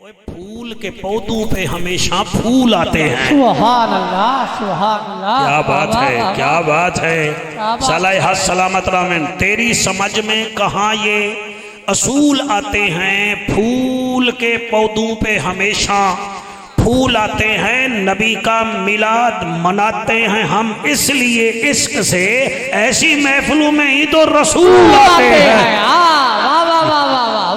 پھول کے پودوں پہ ہمیشہ پھول آتے ہیں. سبحان اللہ سبحان اللہ. کیا بات ہے کیا بات ہے. صالح سلامت رامن تیری سمجھ میں کہاں یہ اصول آتے ہیں پھول کے پودوں پہ ہمیشہ پھول آتے ہیں. نبی کا میلاد مناتے ہیں ہم اس لیے عشق سے, ایسی محفلوں میں ہی تو رسول آتے ہیں.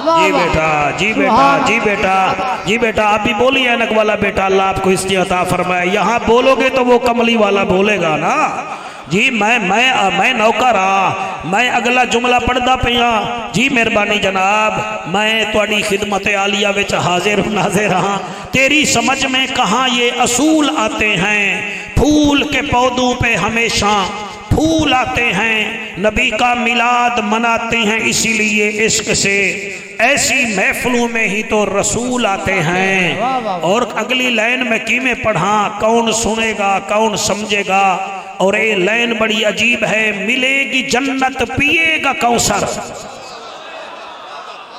جی بیٹا جی بیٹا جی بیٹا جی بیٹا آپ بھی بولیے انک والا بیٹا, اللہ آپ کو اس کی عطا فرمائے. یہاں بولو گے تو وہ کملی والا بولے گا نا. جی میں نوکر ہاں, میں اگلا جملہ پڑھدا پیا. جی مہربانی جناب, میں تواڈی خدمت عالیہ وچ حاضر ناظر ہاں. تیری سمجھ میں کہاں یہ اصول آتے ہیں پھول کے پودوں پہ ہمیشہ پھول آتے ہیں. نبی کا میلاد مناتے ہیں اسی لیے عشق سے, ایسی محفلوں میں ہی تو رسول آتے ہیں. اور اگلی لائن میں کی میں پڑھا, کون سنے گا کون سمجھے گا. اور یہ لائن بڑی عجیب ہے, ملے گی جنت پیے گا کوثر.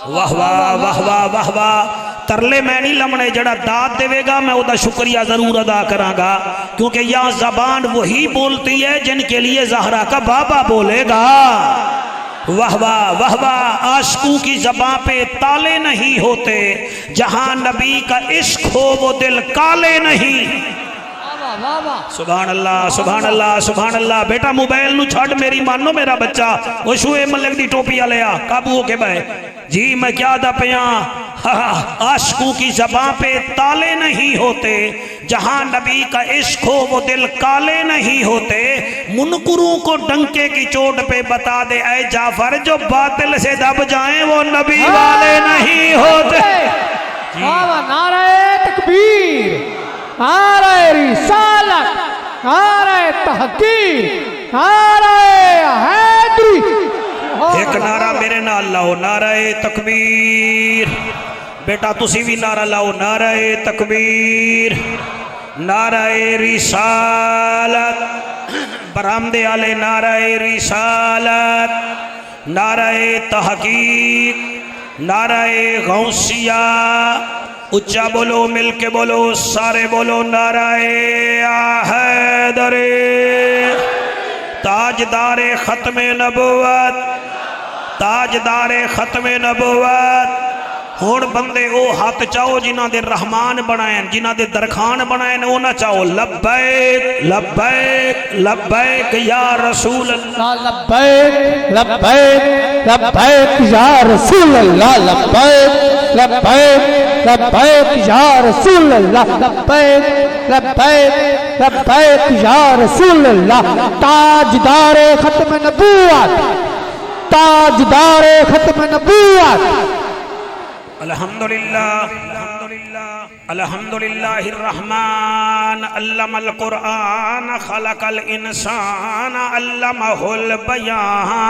واہ واہ واہ واہ واہ واہ. ترلے میں نہیں لمنے, جڑا داد دے گا میں وہ دا شکریہ ضرور ادا کراں گا, کیونکہ یہاں زبان وہی بولتی ہے جن کے لیے زہرا کا بابا بولے گا. واہ واہ واہ واہ. عاشقوں کی زبان پہ تالے نہیں ہوتے, جہاں نبی کا عشق ہو وہ دل کالے نہیں. سبحان اللہ سبحان اللہ سبحان اللہ. بیٹا موبائل نو چھڑ, میری مانو میرا بچہ, وہ شوئے ملک دی ٹوپی لیا قابو ہو کے بھائی. جی میں کیا دا پیاں, عاشقوں کی زبان پہ تالے نہیں ہوتے, جہاں نبی کا عشق ہو وہ دل کالے نہیں ہوتے. منکروں کو ڈنکے کی چوٹ پہ بتا دے اے جعفر, جو باطل سے دب جائیں وہ نبی والے نہیں ہوتے. نعرہ تکبیر, نعرہ رسالت, نعرہ تحقیق, نعرہ حیدری. ایک نعرہ میرے نال لاؤ, نعرہ تکبیر. بیٹا تسی بھی نعرہ لاؤ, نعرہ تکبیر, نعرہ رسالت. برامدے آلے نعرہ رسالت, نعرہ تحقیق, نعرہ غوثیہ. اچھا بولو, مل کے بولو, سارے بولو, نعرہ حیدر تاجدار ختم نبوت, تاجدار ختم نبوت. ہون بندے او ہاتھ چاہو جنہ دے رحمان بنائیں, جنہ دے درخان بنائیں, او نہ چاہو لبیک لبیک لبیک یا رسول اللہ, لبیک لبیک لبیک یا رسول اللہ, لبیک لبیک لبیک یا رسول اللہ, لبیک لبیک لبیک یا رسول اللہ. تاجدار ختم نبوت, تاجدار ختم نبوت. الحمدللہ الحمدللہ الرحمن علم القرآن خلق الانسان علمہ البیان.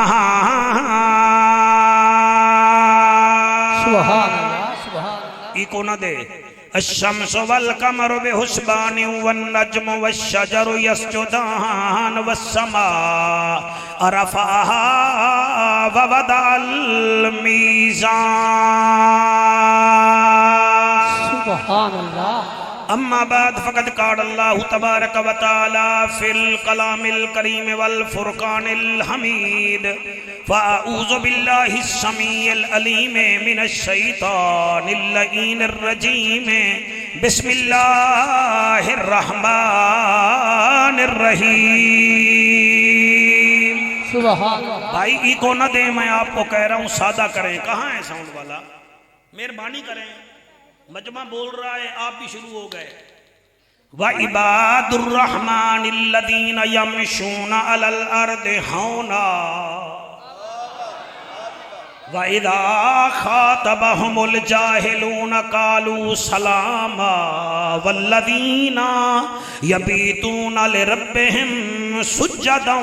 سبحان اللہ سبحان اللہ. ایکو نہ دے. الشمس والقمر بحسبان والنجم والشجر يسجدان والسماء رفعها ووضع الميزان. سبحان اللہ. اما بعد فقد قال اللہ تبارک و تعالی فی الکلام الکریم والفرقان الحمید. فاعوذ باللہ السمیع العلیم من الشیطان اللعین الرجیم. بسم اللہ الرحمن الرحیم. سبحان اللہ. بھائی ای کو نہ دیں, میں آپ کو کہہ رہا ہوں سادہ کریں. کہاں ہے ساؤنڈ والا, مہربانی کریں. مجمع بول رہا ہے, آپ بھی شروع ہو گئے. وَعِبَادُ الرَّحْمَنِ الَّذِينَ يَمْشُونَ عَلَى الْأَرْضِ هَوْنًا وَإِذَا خَاطَبَهُمُ الْجَاهِلُونَ قَالُوا سَلَامًا وَالَّذِينَ يَبِيتُونَ لِرَبِّهِمْ سُجَّدًا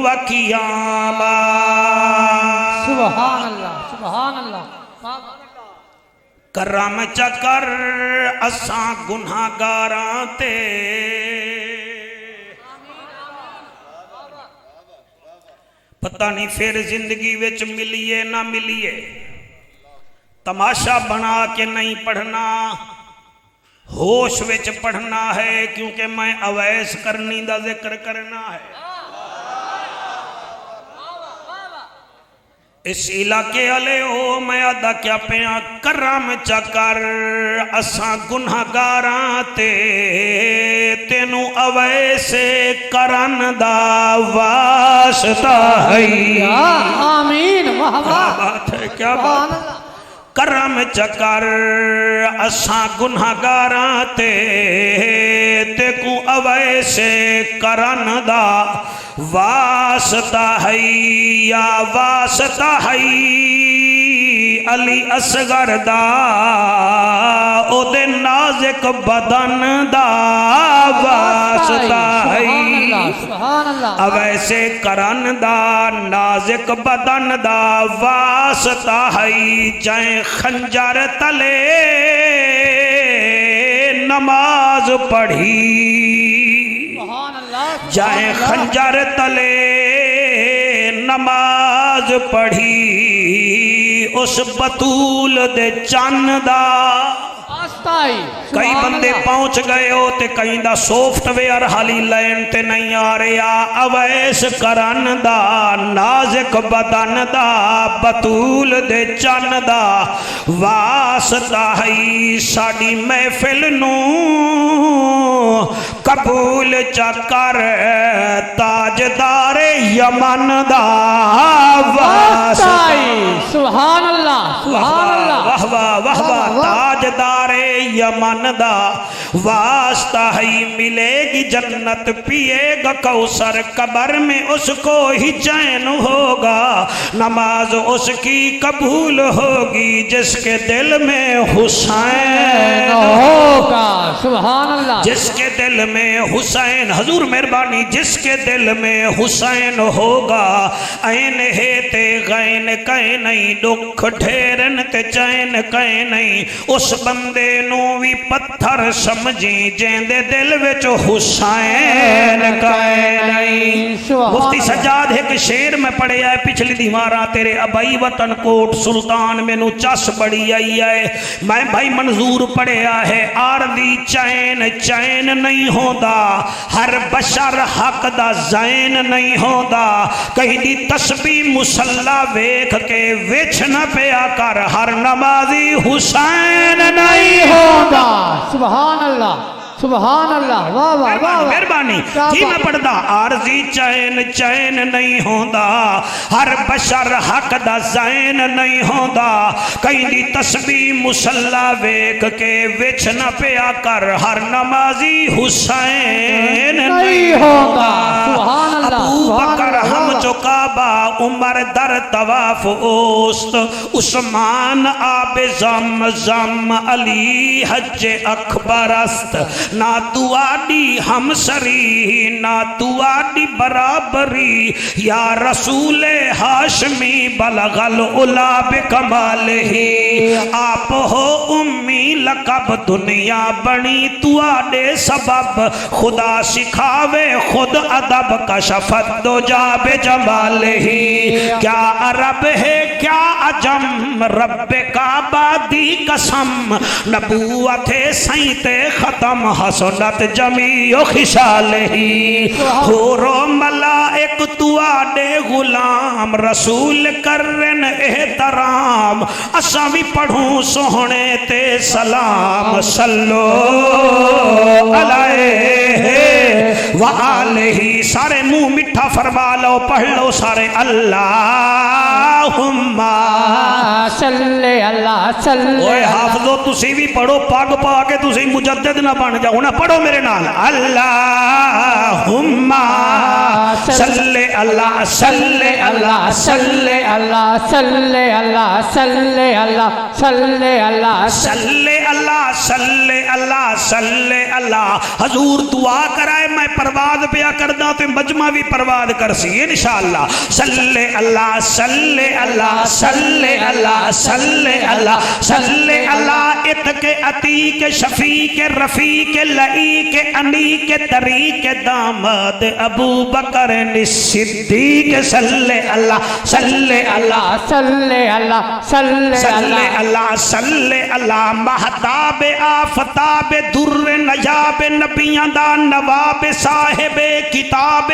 وَقِيَامًا. سبحان اللہ سبحان اللہ. کرم چکر اساں گناہگاراں تے, پتہ نہیں پھر زندگی وچ ملیے نہ ملیے. تماشا بنا کے نہیں پڑھنا، ہوش وچ پڑھنا ہے، کیونکہ میں اویس کرنی دا ذکر کرنا ہے۔ اس علاقے والے ہو میں ادا کیا پیا کرم چکر اساں گنہگاراں تے تینوں اویسے کرن دا واسطہ ہے۔ آمین واہ کیا واہ بات ہے، کیا بات سبحان ہے۔ اللہ کرم چکر اساں گنہگاراں تے کو اویسے کرن دا واسطہ ہے، یا واسطہ ہے علی اصغر دا او دے نازک بدن دا واسطہ ہے۔ سبحان اللہ اویسے کرن دا نازک بدن دا واسطہ ہے، جائیں خنجر تلے نماز پڑھی، سبحان اللہ جائیں خنجر تلے نماز پڑھی، اس بطول دے چند دا کئی بندے پہنچ گئے ہو تے کئی دا سافٹ ویئر حالی لین تے نہیں آ رہا۔ اویس کرن دا نازک بدن دا بطول دے چن دا واسطہ ہے، ساڈی محفل نو قبول چکر تاجدار یمن دا واسطہ ہے۔ سبحان اللہ سبحان اللہ واہ واہ واہ واہ، تاجدار یمن دا واسطہ ہے، ملے گی جنت پیے گا کوثر، قبر میں اس کو ہی چین ہوگا، نماز اس کی قبول ہوگی جس کے دل میں حسین ہوگا۔ سبحان اللہ جس کے دل میں حسین، حضور مہربانی، جس کے دل میں حسین ہوگا، این ہے تے غین کہیں نہیں، دکھ ڈھیرن تے چین کہیں نہیں، اس بندے نو بھی پتھر سمجھی جین دے دل وچ حسین کہیں نہیں۔ مفتی سجاد ایک شیر میں پڑھے آئے، پچھلی دیواراں تیرے ابائی وطن کوٹ سلطان میں نو چس بڑی آئی ہے، میں بھائی منظور پڑھے آئے، آردی چین چین نہیں ہوندہ، ہر بشر حق دا زین نہیں ہوندہ، کہیں دی تسبیح مسلح ویکھ کے وچھ نہ پیا کر، ہر نمازی حسین نہیں ہوندہ۔ سبحان اللہ سبحان اللہ واہ واہ واہ مہربانی جی میں پڑھدا، عارضی چین چین نہیں ہوندا، ہر بشر حق دا زین نہیں ہوندا، کہیں دی تسبیح مسلح ویکھ کے وچھ نہ پیا کر، ہر نمازی حسین نہیں ہوندا۔ سبحان اللہ ابو بکر ہم جو کعبہ، عمر در طواف اوست، عثمان آب زمزم، علی حج اکبر است، نہ تو آڈی ہم سری نہ تو آڈی برابری، یا رسول ہاشمی بلغ العلا بکمالہی، آپ ہو امی لقب دنیا بنی تو آڈے سبب، خدا سکھاوے خود ادب کشفت دو جا بجمالہی، کیا عرب ہے کیا عجم رب کعبہ دی قسم، نبوت سینت ختم حسنت جمیع خشالہی، حورو ملائک تو آڈے غلام رسول کرن احترام، اسامی پڑھوں سوہنے تے سلام، صلو علیہ وآلہ، سارے منہ مٹھا فرما لو، پڑھ لو سارے اللہم صلی اللہ صلی اوہ حافظو تسی بھی پڑھو، پاک پا کے تسی مجدد نہ بن جاؤ نا، پڑھو میرے نال، اللہم صلی اللہ صلی اللہ صلی اللہ صلی اللہ صلی اللہ صلی اللہ صلی اللہ صلی اللہ صلی اللہ۔ حضور دعا کرائے میں پرواز پیا کردہ تو مجمع بھی پرواز کر سی انشاءاللہ، صلی اللہ صلی اللہ صلی اللہ صلی اللہ صلی اللہ، اتق عتیق شفیق رفیق لعیق انیق طریق داماد ابو بکر صدیق، صلی اللہ صلی اللہ صلی اللہ صلی اللہ اللہ صلی اللہ مہتاب آفتاب در نجاب نبیاں دا نواب صاحب کتاب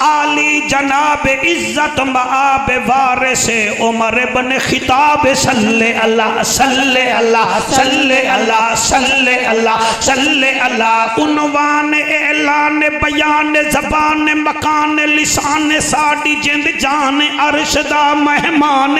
عالی جناب عزت معاب وارث عمر بن خطاب صلی اللہ صلی اللہ صلی اللہ صلی اللہ صلی اللہ عنوان اعلان بیان زبان مکان لسان ساڑی جند جان عرش دا مہمان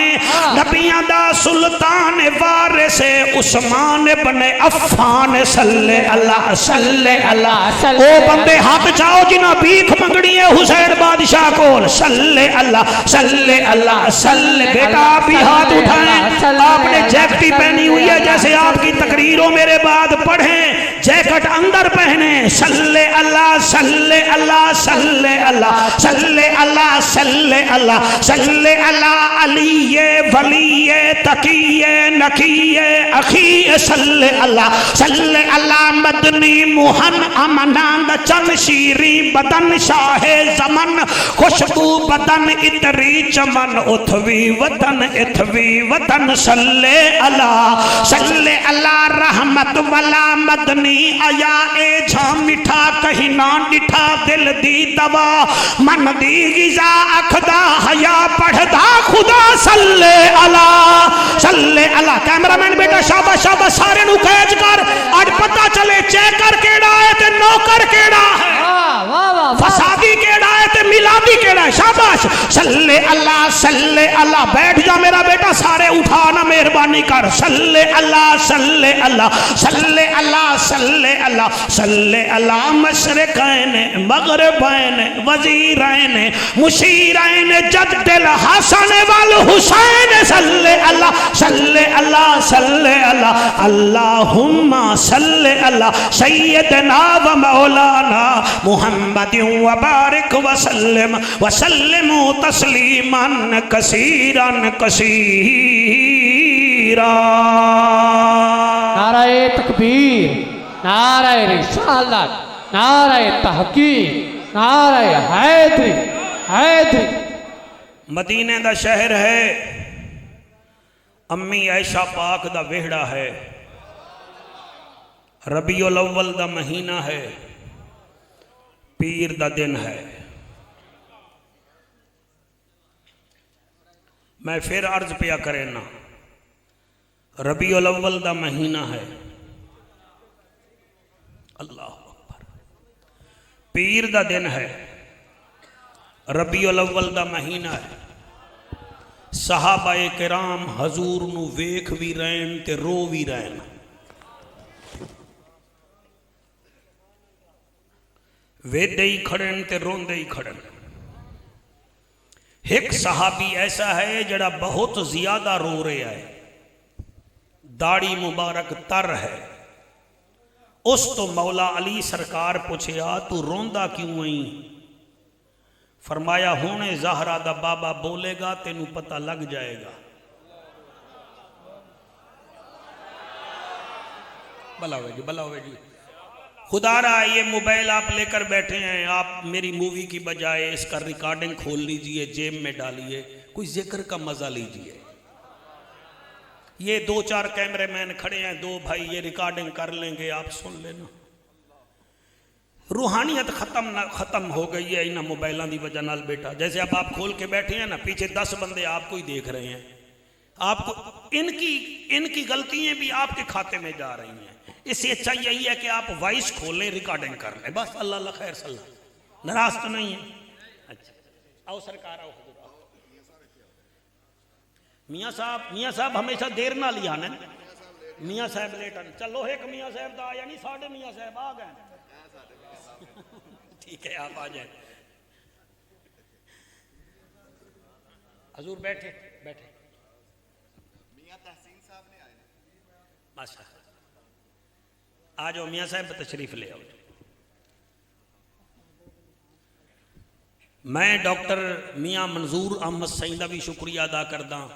نبیاں دا سلطان وارث عثمان بن عفان صلی اللہ صلی اللہ او بندے ہاتھ چاہو جنہ بھیک منگڑی ہے حسین بادشاہ کول صلی اللہ صلی اللہ صلی بیٹا آپ بھی ہاتھ اٹھائیں آپ نے جیکٹی پہنی ہوئی ہے جیسے آپ کی تقریروں میرے بعد پڑھیں جیکٹ اندر پہنے صلی اللہ صلی اللہ صلی اللہ صلی اللہ صلی اللہ صلی اللہ علی ولی تقی نقی اخی صلی اللہ مدنی موہن امناند چن شیری بدن شاہ زمن خوشبو بدن اتری چمن اتھوی وطن صلی اللہ رحمت والا مدنی آیا اے جھا مٹھا کہیں نہ ڈٹھا دل دی دوا من دی غذا اکھدا حیا پڑھدا خدا صلی اللہ کیمرامین بیٹا شاباش شاباش سارے نو کیچ کر اج پتہ چلے چیکر کیڑا ہے تے نوکر کیڑا ہے فسادی کیڑا ہے تے میلادی کیڑا ہے شاباش صلی اللہ بیٹھ جا میرا بیٹا سارے اٹھانا مہربانی کر صلی اللہ صلی اللہ صلی اللہ صلی اللہ صلی اللہ مشرقین مغربین وزیرین مشیرین جد الحسن والحسین صلی اللہ صلی اللہ صلی اللہ اللہم صلی اللہ سیدنا و مولانا محمد وبارک وسلم تسلیما کثیرا کثیرا نعرہ تکبیر نعرہ رسالت نعرہ تحقیق نعرہ حیدری مدینے دا شہر ہے امی عائشہ پاک دا وہڑا ہے ربیع الاول دا مہینہ ہے پیر دا دن ہے میں پھر عرض پیا کرے نا ربیع الاول دا مہینہ ہے اللہ اکبر پیر دا دن ہے ربیع الاول دا مہینہ ہے صحابہ کرام حضور نو ویکھ بھی رہن تے رو بھی رہن ویدے ہی کھڑن تے روندے ہی کھڑن ایک صحابی ایسا ہے جڑا بہت زیادہ رو رہا ہے داڑھی مبارک تر ہے اس تو مولا علی سرکار پوچھیا تو روندہ کیوں آئیں فرمایا ہونے زہرہ دا بابا بولے گا تینوں پتہ لگ جائے گا بلا ہوئے جی خدا رہا یہ موبائل آپ لے کر بیٹھے ہیں آپ میری مووی کی بجائے اس کا ریکارڈنگ کھول لیجئے جیب میں ڈالیے کوئی ذکر کا مزہ لیجئے یہ 2-4 کیمرے مین کھڑے ہیں 2 بھائی یہ ریکارڈنگ کر لیں گے آپ سن لینا روحانیت ختم ہو گئی ہے انہاں موبائلوں دی وجہ نال بیٹا جیسے اب آپ کھول کے بیٹھے ہیں نا پیچھے 10 بندے آپ کو ہی دیکھ رہے ہیں آپ کو ان کی غلطیاں بھی آپ کے کھاتے میں جا رہی ہیں اس سے اچھا یہی ہے کہ آپ وائس کھولیں ریکارڈنگ کر لیں بس اللہ خیر صلی اللہ ناراض تو نہیں ہے اچھا آؤ سرکار آؤ میاں صاحب ہمیشہ دیر نہ لیا نا میاں صاحب لیٹن چلو ایک میاں صاحب دا آیا نہیں 7.5 میاں صاحب آ گئے ٹھیک ہے آپ آ جائیں حضور بیٹھے میاں تحسین صاحب نے آئے ماشاء آ جاؤ میاں صاحب تشریف لے آؤ میں ڈاکٹر میاں منظور احمد سعید کا بھی شکریہ ادا کردا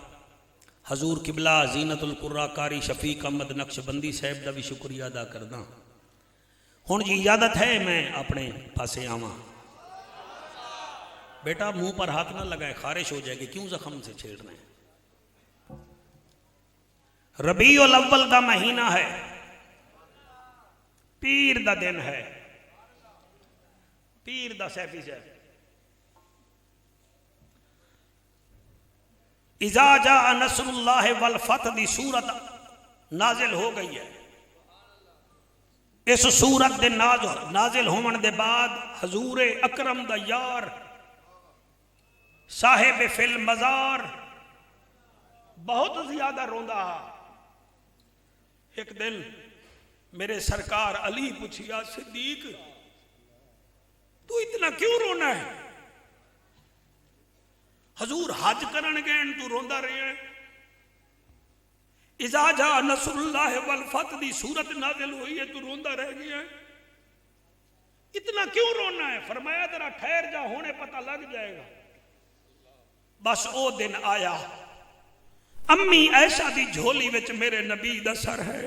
حضور قبلہ زینت القرآ قاری شفیق احمد نقشبندی صاحب کا بھی شکریہ ادا کردا ہن جی اجازت ہے میں اپنے پاسے آواں بیٹا منہ پر ہاتھ نہ لگائے خارش ہو جائے گی کیوں زخم سے چھیڑ رہے ہیں ربیع الاول دا مہینہ ہے، پیر دا دن ہے، پیر دا سیفی صاحب اذا جاء نصر اللہ والفتح دی سورت نازل ہو گئی ہے۔ اس سورت دے نازل ہونے دے بعد حضور اکرم دا یار صاحب فی المزار بہت زیادہ روندا۔ ایک دن میرے سرکار علی پوچھیا صدیق تو اتنا کیوں رونا ہے؟ حضور حج کرن گئے تو روندا رہے ہیں، اذا جاء نصر اللہ والفتح دی سورت نازل ہوئی ہے تو روندا رہ گیا ہے، اتنا کیوں رونا ہے؟ فرمایا ذرا ٹھہر جا، ہونے پتہ لگ جائے گا۔ بس او دن آیا، امی عائشہ دی جھولی وچ میرے نبی دا سر ہے،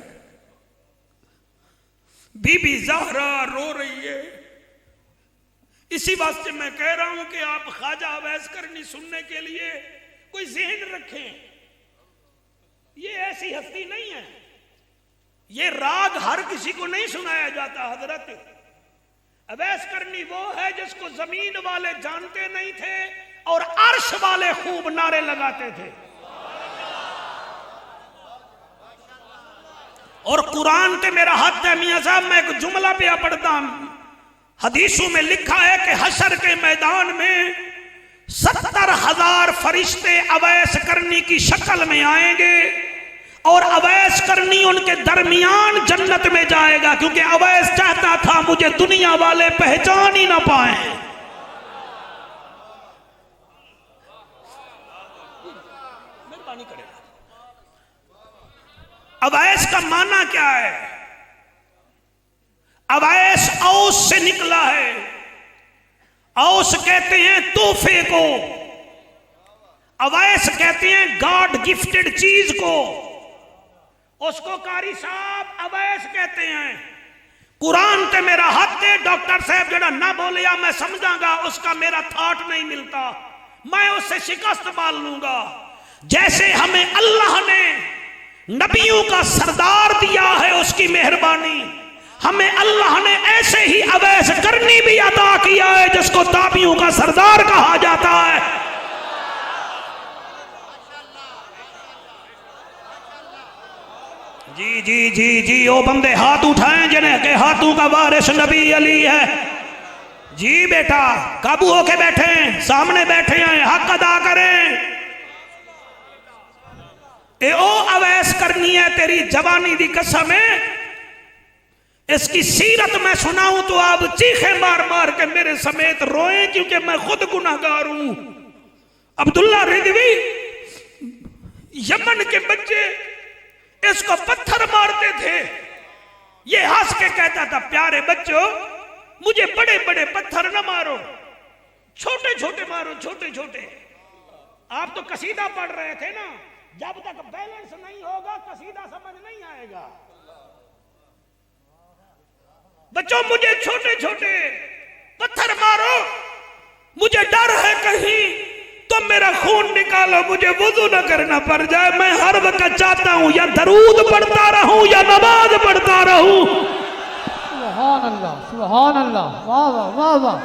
بی بی زہرا رو رہی ہے۔ اسی واسطے میں کہہ رہا ہوں کہ آپ خواجہ اویس کرنی سننے کے لیے کوئی ذہن رکھیں، یہ ایسی ہستی نہیں ہے، یہ راگ ہر کسی کو نہیں سنایا جاتا۔ حضرت اویس کرنی وہ ہے جس کو زمین والے جانتے نہیں تھے اور عرش والے خوب نعرے لگاتے تھے۔ اور قرآن تے میرا حد ہے میاں صاحب، میں ایک جملہ پہ پڑھتا ہوں، حدیثوں میں لکھا ہے کہ حشر کے میدان میں 70,000 فرشتے اویس کرنی کی شکل میں آئیں گے اور اویس کرنی ان کے درمیان جنت میں جائے گا، کیونکہ اویس چاہتا تھا مجھے دنیا والے پہچان ہی نہ پائیں۔ مہربانی کرے اویس کا معنی کیا ہے؟ اویس اوس سے نکلا ہے، اوس کہتے ہیں تحفے کو، اویس کہتے ہیں گاڈ گفٹڈ چیز کو، اس کو قاری صاحب اویس کہتے ہیں۔ قرآن تے میرا حق ہے، ڈاکٹر صاحب جڑا نہ بولیا میں سمجھاں گا اس کا میرا تھاٹ نہیں ملتا، میں اس سے شکست پال لوں گا۔ جیسے ہمیں اللہ نے نبیوں کا سردار دیا ہے اس کی مہربانی، ہمیں اللہ نے ایسے ہی اویس کرنی بھی عطا کیا ہے جس کو تابعیوں کا سردار کہا جاتا ہے۔ جی جی جی جی وہ بندے ہاتھ اٹھائیں جنہیں کہ ہاتھوں کا وارث نبی علی ہے۔ جی بیٹا قابو ہو کے بیٹھیں، سامنے بیٹھے ہیں، حق ادا کریں۔ اے او اویس کرنی ہے تیری جوانی دی قسم ہے، اس کی سیرت میں سناؤں تو آپ چیخیں مار مار کے میرے سمیت روئیں، کیونکہ میں خود گناہگار ہوں۔ عبداللہ رضوی یمن کے بچے اس کو پتھر مارتے تھے، یہ ہنس کے کہتا تھا پیارے بچوں مجھے بڑے بڑے پتھر نہ مارو، چھوٹے چھوٹے مارو، چھوٹے چھوٹے۔ آپ تو قصیدہ پڑھ رہے تھے نا، جب تک بیلنس نہیں ہوگا قصیدہ سمجھ نہیں آئے گا۔ بچوں مجھے چھوٹے چھوٹے پتھر مارو، مجھے ڈر ہے کہیں تم میرا خون نکالو، مجھے وضو نہ کرنا پڑ جائے، میں ہر وقت چاہتا ہوں یا درود پڑھتا رہوں یا نماز پڑھتا رہوں۔ سبحان اللہ سبحان اللہ، واہ واہ واہ واہ۔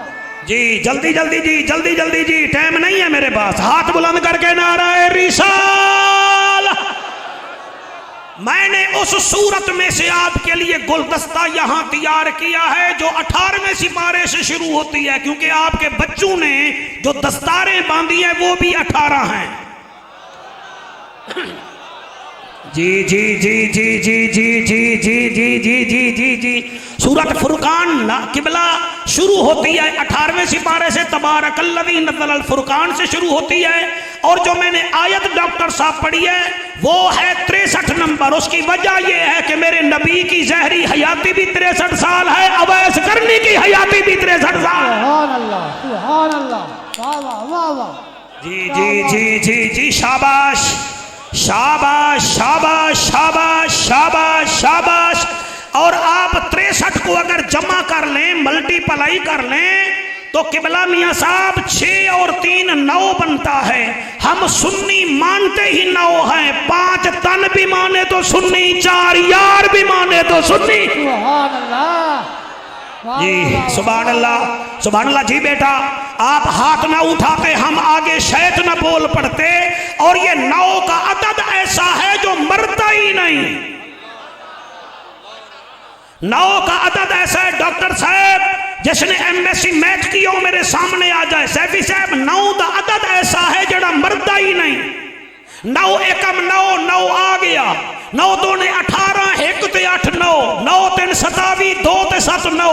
جی جلدی جلدی جی جلدی جلدی جی، ٹائم نہیں ہے میرے پاس، ہاتھ بلند کر کے نعرہ رسالہ۔ میں نے اس صورت میں سے آپ کے لیے گلدستہ یہاں تیار کیا ہے جو 18ویں سپارے سے شروع ہوتی ہے، کیونکہ آپ کے بچوں نے جو دستاریں باندھی ہیں وہ بھی 18 ہیں۔ جی جی جی جی جی جی جی جی جی جی جی جی جی سورت فرقان قبلہ شروع ہوتی ہے 18ویں سپارے سے، تبارک الذی نزل الفرقان سے شروع ہوتی ہے، اور جو میں نے آیت ڈاکٹر صاحب پڑھی ہے وہ ہے 63 نمبر۔ اس کی وجہ یہ ہے کہ میرے نبی کی زہری حیاتی بھی 63 سال ہے، اویس کرنی کی حیاتی بھی 63 سال ہے۔ سبحان اللہ سبحان اللہ، واہ واہ واہ واہ۔ جی جی جی جی جی شاباش شاباش شاباش شاباش شاباش شاباش۔ اور آپ 63 کو اگر جمع کر لیں، ملٹی پلائی کر لیں تو قبلہ میاں صاحب 6 اور 3 9 بنتا ہے. ہم سنی مانتے ہی 9 ہیں. 5 تن بھی مانے تو سنی, 4 یار بھی مانے تو سنی. سبحان اللہ. جی سبحان اللہ سبحان اللہ. جی بیٹا آپ ہاتھ نہ اٹھاتے, ہم آگے شیط نہ بول پڑتے. اور یہ 9 کا عدد ایسا ہے جو مرتا ہی نہیں. 9 کا عدد ایسا ہے. ڈاکٹر صاحب جس نے ایمبیسی میچ کی ہو میرے سامنے آ جائے. سیفی صاحب 9 کا عدد ایسا ہے جڑا مرتا ہی نہیں. 9 ایکم 9 9 آ گیا. 9 2 18 1 تے 8 9 9 3 27 2 تے 7 9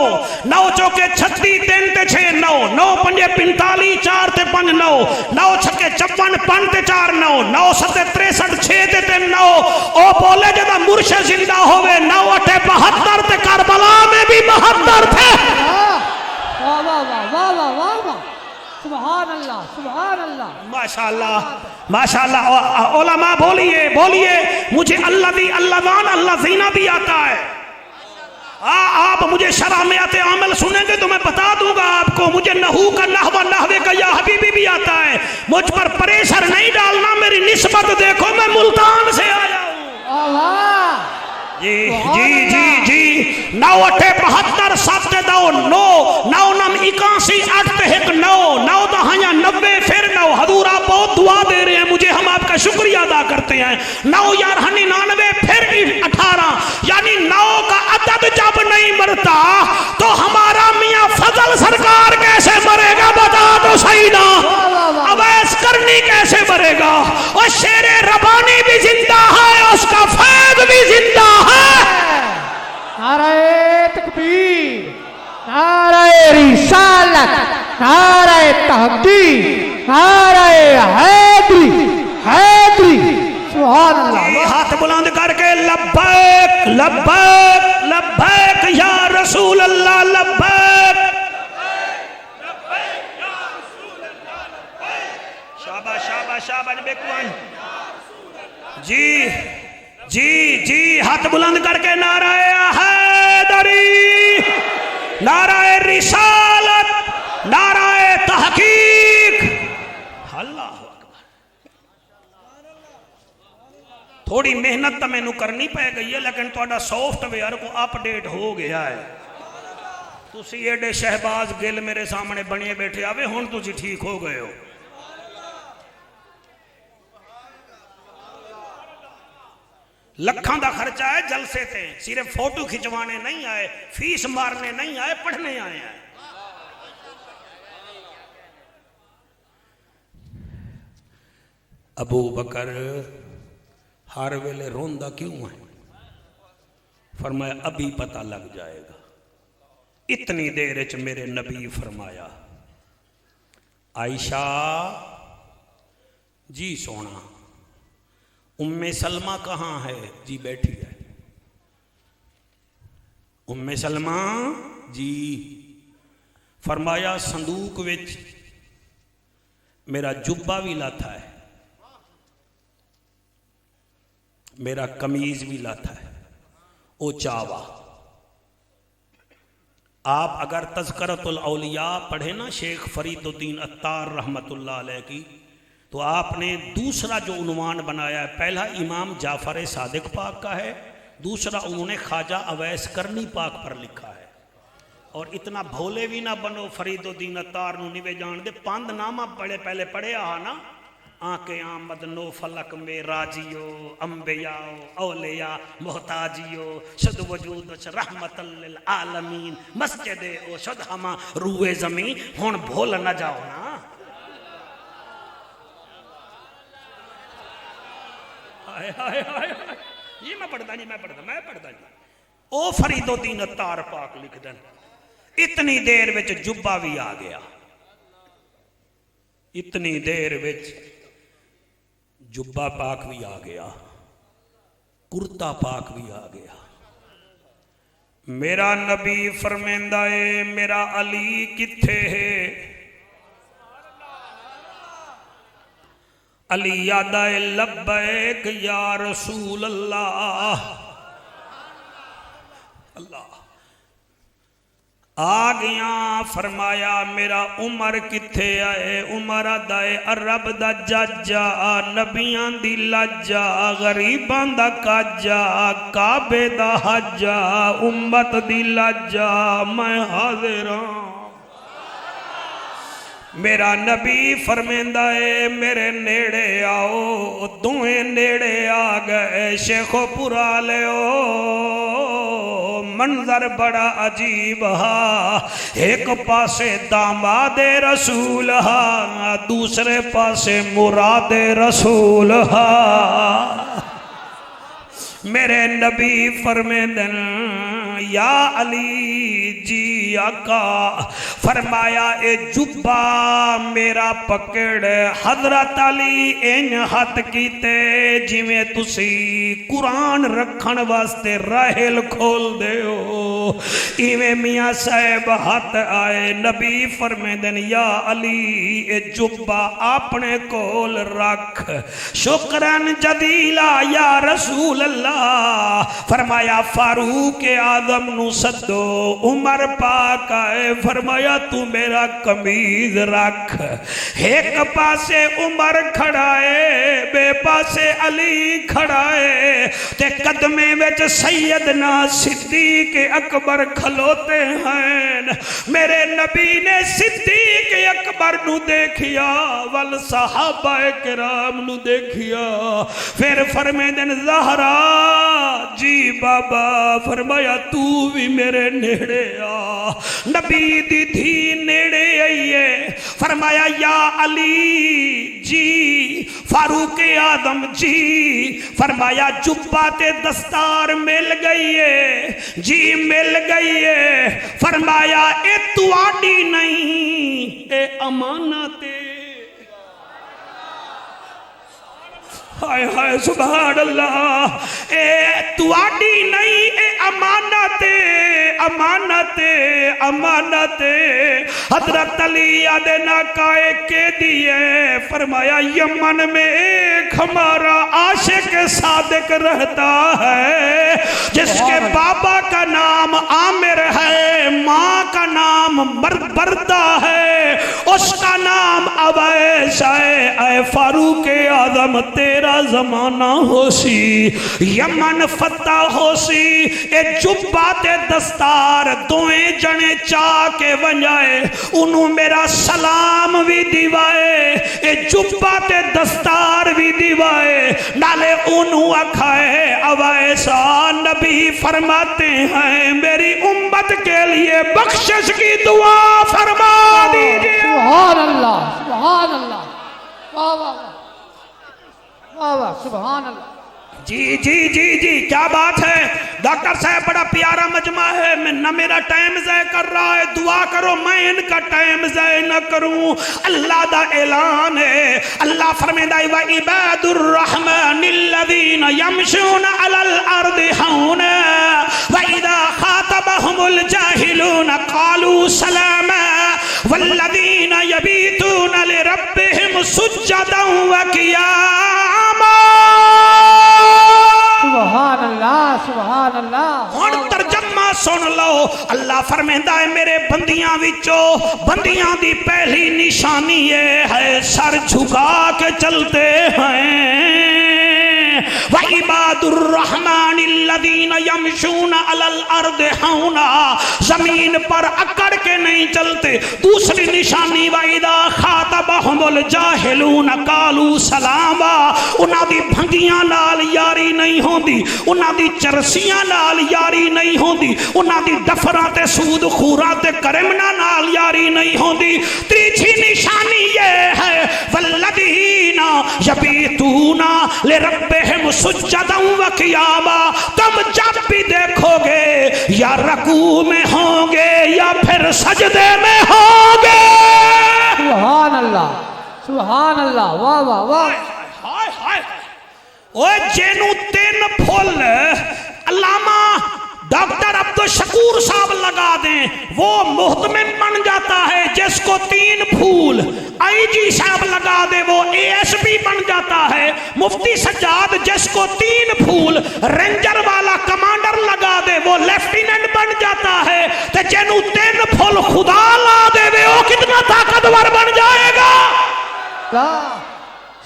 9 چوکے 36 3 تے 6 9 9 5 45 4 تے 5 9 9 چھکے 54 5 تے 4 9 9 7 63 6 تے 3 9. او بولے جدا مرشد زندہ ہوئے 9 8 72 تے کربلا میں بھی 72 تھے. واہ واہ واہ واہ واہ واہ واہ. سبحان اللہ سبحان اللہ. ماشاءاللہ ماشاءاللہ. علماء بولیے بولیے. مجھے اللہوان اللہ زینہ بھی آتا ہے. آپ مجھے شرح میں آتے عامل سنیں گے تو میں بتا دوں گا آپ کو. مجھے نحو کا نحوے کا یا حبیبی بھی آتا ہے. مجھ پر پریشر نہیں ڈالنا, میری نسبت دیکھو میں ملتان سے آیا ہوں. اللہ. جی جی جی جی. 9 8 72 7 9 9 9 9 81 8 1 9 9 10 90 پھر 9. حضور آپ بہت دعا دے رہے ہیں مجھے, ہم آپ کا شکریہ ادا کرتے ہیں. 9 11 99 پھر 18. یعنی 9 کا عدد جب نہیں مرتا تو ہمارا میاں فضل سرکار کیسے مرے گا بتا تو صحیح نا. اویس کرنی کیسے مرے گا. اور شیر ربانی بھی زندہ ہے, اس کا فیض بھی زندہ ہے. نعرہ تکبیر, نعرہ رسالت, نعرہ تحقیق, نعرہ حیدری حیدری. سبحان اللہ. ہاتھ بلند کر کے لبیک لبیک لبیک یا رسول اللہ لبیک. شاباش شاباش شاباش بیکوان. جی جی جی ہاتھ بلند کر کے نعرہ حیدری, نعرہ رسالت, نعرہ تحقیق. اللہ اکبر. تھوڑی محنت تو مینوں کرنی پہ گئی ہے لیکن تہاڈا سافٹ ویئر کو اپ ڈیٹ ہو گیا ہے. تسی ایڈے شہباز گل میرے سامنے بنے بیٹھے آوے, ہن تسی ٹھیک ہو گئے ہو. لکھاں دا خرچہ ہے جلسے تے, صرف فوٹو کھچوانے نہیں آئے, فیس مارنے نہیں آئے, پڑھنے آئے ہیں. ابو بکر ہر ویلے روندہ کیوں ہے؟ فرمایا ابھی پتہ لگ جائے گا. اتنی دیر وچ میرے نبی فرمایا عائشہ جی سونا ام سلمہ کہاں ہے؟ جی بیٹھی ہے. ام سلمہ جی. فرمایا صندوق وچ میرا جبہ بھی لاتا ہے, میرا قمیض بھی لاتا ہے, او چاوا. آپ اگر تذکرۃ الاولیاء پڑھیں نا شیخ فرید الدین عطار رحمت اللہ علیہ کی, تو آپ نے دوسرا جو عنوان بنایا ہے, پہلا امام جعفر صادق پاک کا ہے, دوسرا انہوں نے خواجہ اویس کرنی پاک پر لکھا ہے. اور اتنا بھولے بھی نہ بنو, فرید الدین عطار نو نیوے جان دے. 5 نامہ پہلے پڑھے آ نا, آنکھ آمد نو فلک میں راجیو, انبیاء اولیاء محتاجیو, شد وجود رحمت للعالمین, مسجد او شد ہما روئے زمین. ہون بھول نہ جاؤ نا. یہ میں پڑھتا نہیں. او فرید الدین عطار پاک لکھ دن. اتنی دیر وچ جبہ بھی آ گیا, اتنی دیر وچ جبہ پاک بھی آ گیا, کرتا پاک بھی آ گیا. میرا نبی فرمیندہ ہے میرا علی کتھے ہے؟ علی یادہ لبیک یا رسول اللہ. اللہ آ گیا فرمایا میرا عمر کتھے آئے عمر دائے عرب دا جاجا نبیاں دی لاجا غریباں دا کاجا کعبے دا حجا امت دی لاجا میں حاضر ہوں میرا نبی فرمیندہ ہے میرے نیڑے آؤ دوئیں نیڑے آ گئے شیخو پورا لے منظر بڑا عجیب ہا ایک پاسے داماد رسول ہا دوسرے پاسے مراد رسول ہا میرے نبی فرمیندن یا علی جی آقا فرمایا اے جبا میرا پکڑ حضرت علی ان ہاتھ کیتے جویں تسی قرآن رکھن واسطے راہل کھول دے ہو ایویں میاں صاحب ہاتھ آئے نبی فرمیندن یا علی اے جبا اپنے کول رکھ شکرن جدیلا یا رسول اللہ فرمایا فاروق آدم نو صدو عمر پاک آئے فرمایا تو میرا قمیض رکھ ایک پاسے عمر کھڑائے بے پاسے علی کھڑائے تے قدمے وچ سیدنا صدیق اکبر کھلوتے ہیں میرے نبی نے صدیق اکبر نو دیکھیا وال صحابہ کرام نو دیکھیا پھر فرمیندن زہرا جی بابا فرمایا تو بھی میرے نیڑے آ نبی دی دھی نیڑے آئیے فرمایا یا علی جی فاروق آدم جی فرمایا جبہ تے دستار مل گئی ہے جی مل گئی ہے فرمایا اے تواڈی نہیں اے امانت ہائے ہائے سبحان اللہ اے تواڈی نہیں اے امانت امانت امانت حضرت علی آدھے ناکائے کے دیئے فرمایا یمن میں ایک ہمارا عاشق صادق رہتا ہے جس کے بابا کا نام عامر ہے ماں کا نام بردہ ہے اس کا نام اویس ہے اے فاروق اعظم تیرا زمانہ ہو سی یمن فتح ہو سی اے جبات دستار دوئیں جنے چاہ کے ونجائے انہوں میرا سلام بھی دیوائے اے جبات دستار بھی دیوائے نالے انہوں اکھائے اوائسا نبی فرماتے ہیں میری امت کے لیے بخشش کی دعا فرما دیجئے سبحان اللہ سبحان اللہ واہ واہ واہ واہ سبحان اللہ جی جی جی جی کیا بات ہے ڈاکٹر صاحب بڑا پیارا مجمع ہے میں نہ میرا ٹائم ضائع کر رہا ہے دعا کرو میں ان کا ٹائم ضائع نہ کروں اللہ دا اعلان ہے اللہ فرمیندہ وَعِبَادُ الرَّحْمَنِ الَّذِينَ يَمْشُونَ عَلَى الْأَرْضِ هَوْنًا وَإِذَا خَاطَبَهُمُ الْجَاهِلُونَ قَالُوا سَلَامًا وَالَّذِينَ يَبِيتُونَ لِرَبِّهِمْ سُجَّدًا وَقِيَامًا سبحان اللہ سبحان اللہ ہن ترجمہ سن لو اللہ فرمیندہ ہے میرے بندیاں وچو بندیاں دی پہلی نشانی یہ ہے سر جھکا کے چلتے ہیں وَعِبَادُ الرَّحْمَنِ الَّذِينَ يَمْشُونَ عَلَى الْأَرْضِ هَوْنًا زمین پر اکڑ کے نہیں چلتے دوسری نشانی وَإِذَا خَاطَبَهُمُ الْجَاهِلُونَ قَالُوا سَلَامًا انہاں دی بھنگیاں نال یاری نہیں ہوندی انہاں دی چرسیاں نال یاری نہیں ہوندی انہاں دی دفراں تے سود خوراں تے کرمنا نال یاری نہیں ہوندی تیسری نشانی یہ ہے وَالَّذِينَ يَبِيتُونَ لِرَبِّهِمْ سُجَّدًا وَقِيَامًا تم جب بھی دیکھو گے یا رکوع میں ہوں گے یا پھر سجدے میں ہوں گے سبحان اللہ واہ واہ واہ اوہ جینو تین پھول علامہ ڈاکٹر عبدالشکور صاحب لگا دیں وہ محتمم بن جاتا ہے جس کو 3 پھول آئی جی صاحب لگا دے وہ ASP بن جاتا ہے مفتی سجاد جس کو 3 پھول رینجر والا کمانڈر لگا دے وہ لیفٹیننٹ بن جاتا ہے تے جنو 3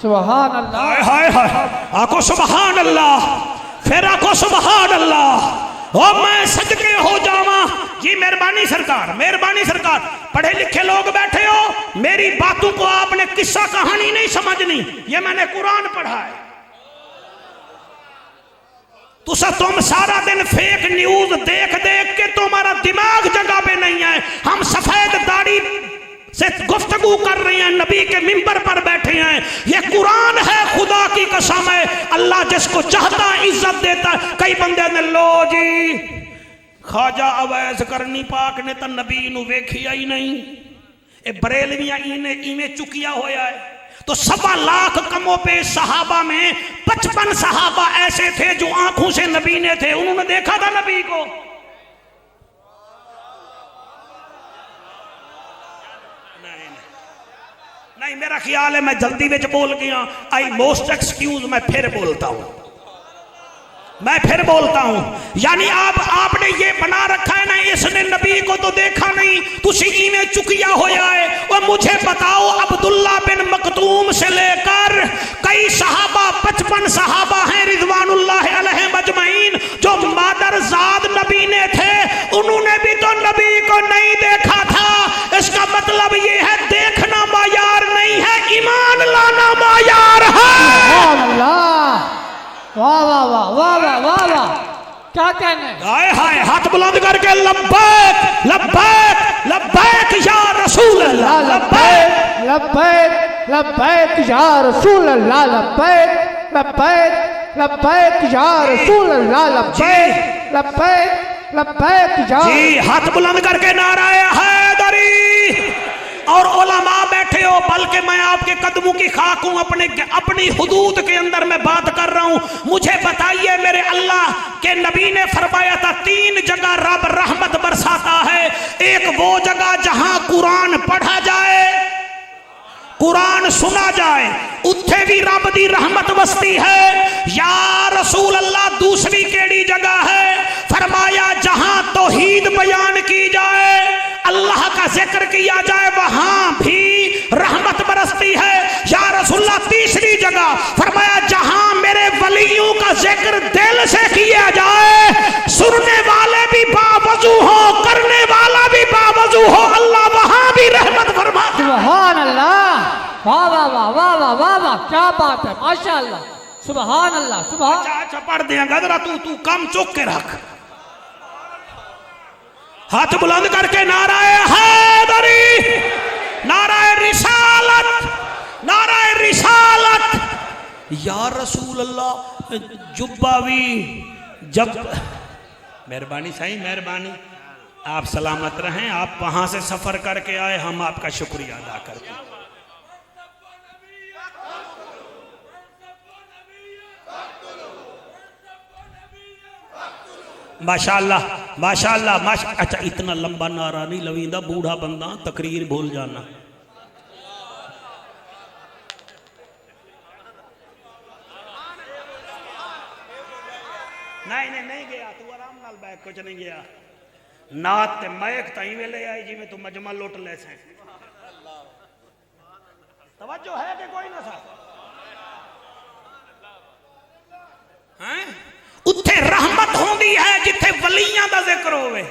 سبحان اللہ ہائے ہائے ہائے آکو سبحان اللہ پھر آکو سبحان اللہ او میں صدقے ہو جاواں جی مہربانی سرکار پڑھے لکھے لوگ بیٹھے ہو میری باتوں کو آپ نے قصہ کہانی نہیں سمجھنی یہ میں نے قرآن پڑھا ہے تم سارا دن فیک نیوز دیکھ کے تمہارا دماغ جگہ پہ نہیں ہے ہم سفید داڑھی سے گفتگو کر رہے ہیں نبی کے منبر پر بیٹھے ہیں یہ قرآن ہے خدا کی قسم ہے اللہ جس کو چاہتا عزت دیتا ہے کئی بندے نے لو جی خواجہ اویس کرنی پاک نے تو نبی نو ویکھیا ہی نہیں اے بریلویاں ایویں چکیا ہویا ہے تو 1.25 لاکھ کموں پہ صحابہ میں 55 صحابہ ایسے تھے جو آنکھوں سے نبی نے تھے انہوں نے دیکھا تھا نبی کو نہیں میرا خیال ہے میں جلدی وچ بول گیا آئی موسٹ ایکسکیوز میں پھر بولتا ہوں یعنی آپ نے یہ بنا رکھا ہے نا اس نے نبی کو تو دیکھا نہیں تسی میں چکیا ہویا ہے اور مجھے بتاؤ عبداللہ بن مکتوم سے لے کر کئی صحابہ 55 صحابہ ہیں رضوان اللہ علیہم اجمعین جو مادر زاد نبی نے تھے انہوں نے بھی تو نبی کو نہیں دیکھا تھا اس کا مطلب یہ ہے دیکھنا معیار نہیں ہے ایمان لانا معیار ہے سبحان اللہ واہ واہ واہ واہ واہ واہ واہ کیا کہنے ہائے ہائے ہاتھ بلند کر کے لبیک لبیک لبیک یا رسول اللہ لبیک لبیک لبیک یا رسول اللہ لبیک لبیک لبیک یا رسول اللہ لبیک لبیک لبیک یا جی ہاتھ بلند کر کے نعرہ حیدری اور علماء بیٹھے ہو بلکہ میں آپ کے قدموں کی خاک ہوں اپنی حدود کے اندر میں بات کر رہا ہوں مجھے بتائیے میرے اللہ کے نبی نے فرمایا تھا 3 جگہ رب رحمت برساتا ہے ایک وہ جگہ جہاں قرآن پڑھا جائے قرآن سنا جائے اتھے بھی رب دی رحمت وستی ہے یا رسول اللہ دوسری کیڑی جگہ ہے فرمایا جہاں توحید بیان کی جائے اللہ کا ذکر کیا جائے وہاں بھی رحمت برستی ہے یا رسول اللہ تیسری جگہ فرمایا جہاں میرے ولیوں کا ذکر دل سے کیا جائے سننے والے بھی باوضو ہو کرنے والا بھی باوضو ہو اللہ وہاں بھی رحمت فرماتا سبحان اللہ واہ واہ واہ واہ واہ واہ واہ کیا بات ہے ماشاءاللہ سبحان اللہ سبحان اچھا پڑھ دیا گدرا تو کم چک کے رکھ ہاتھ بلند کر کے نعرہ حیدری نعرہ رسالت یا رسول اللہ جباوی جب مہربانی سائیں مہربانی آپ سلامت رہیں آپ وہاں سے سفر کر کے آئے ہم آپ کا شکریہ ادا کرتے ہیں ماشاءاللہ ماشاءاللہ اچھا اتنا لمبا نعرہ نہیں لویندہ بوڑھا بندہ تقریر بھول جانا نہیں گیا تو آرام نال بیک کچھ نہیں گیا نات تے میک تائیں ویلے آئی جی میں تو مجمع لوٹ لے سیں توجہ ہے کہ کوئی نہ ساتھ ہیں اتھے رحمت ہوندی ہے جتھے ولیاں دا ذکر ہوئے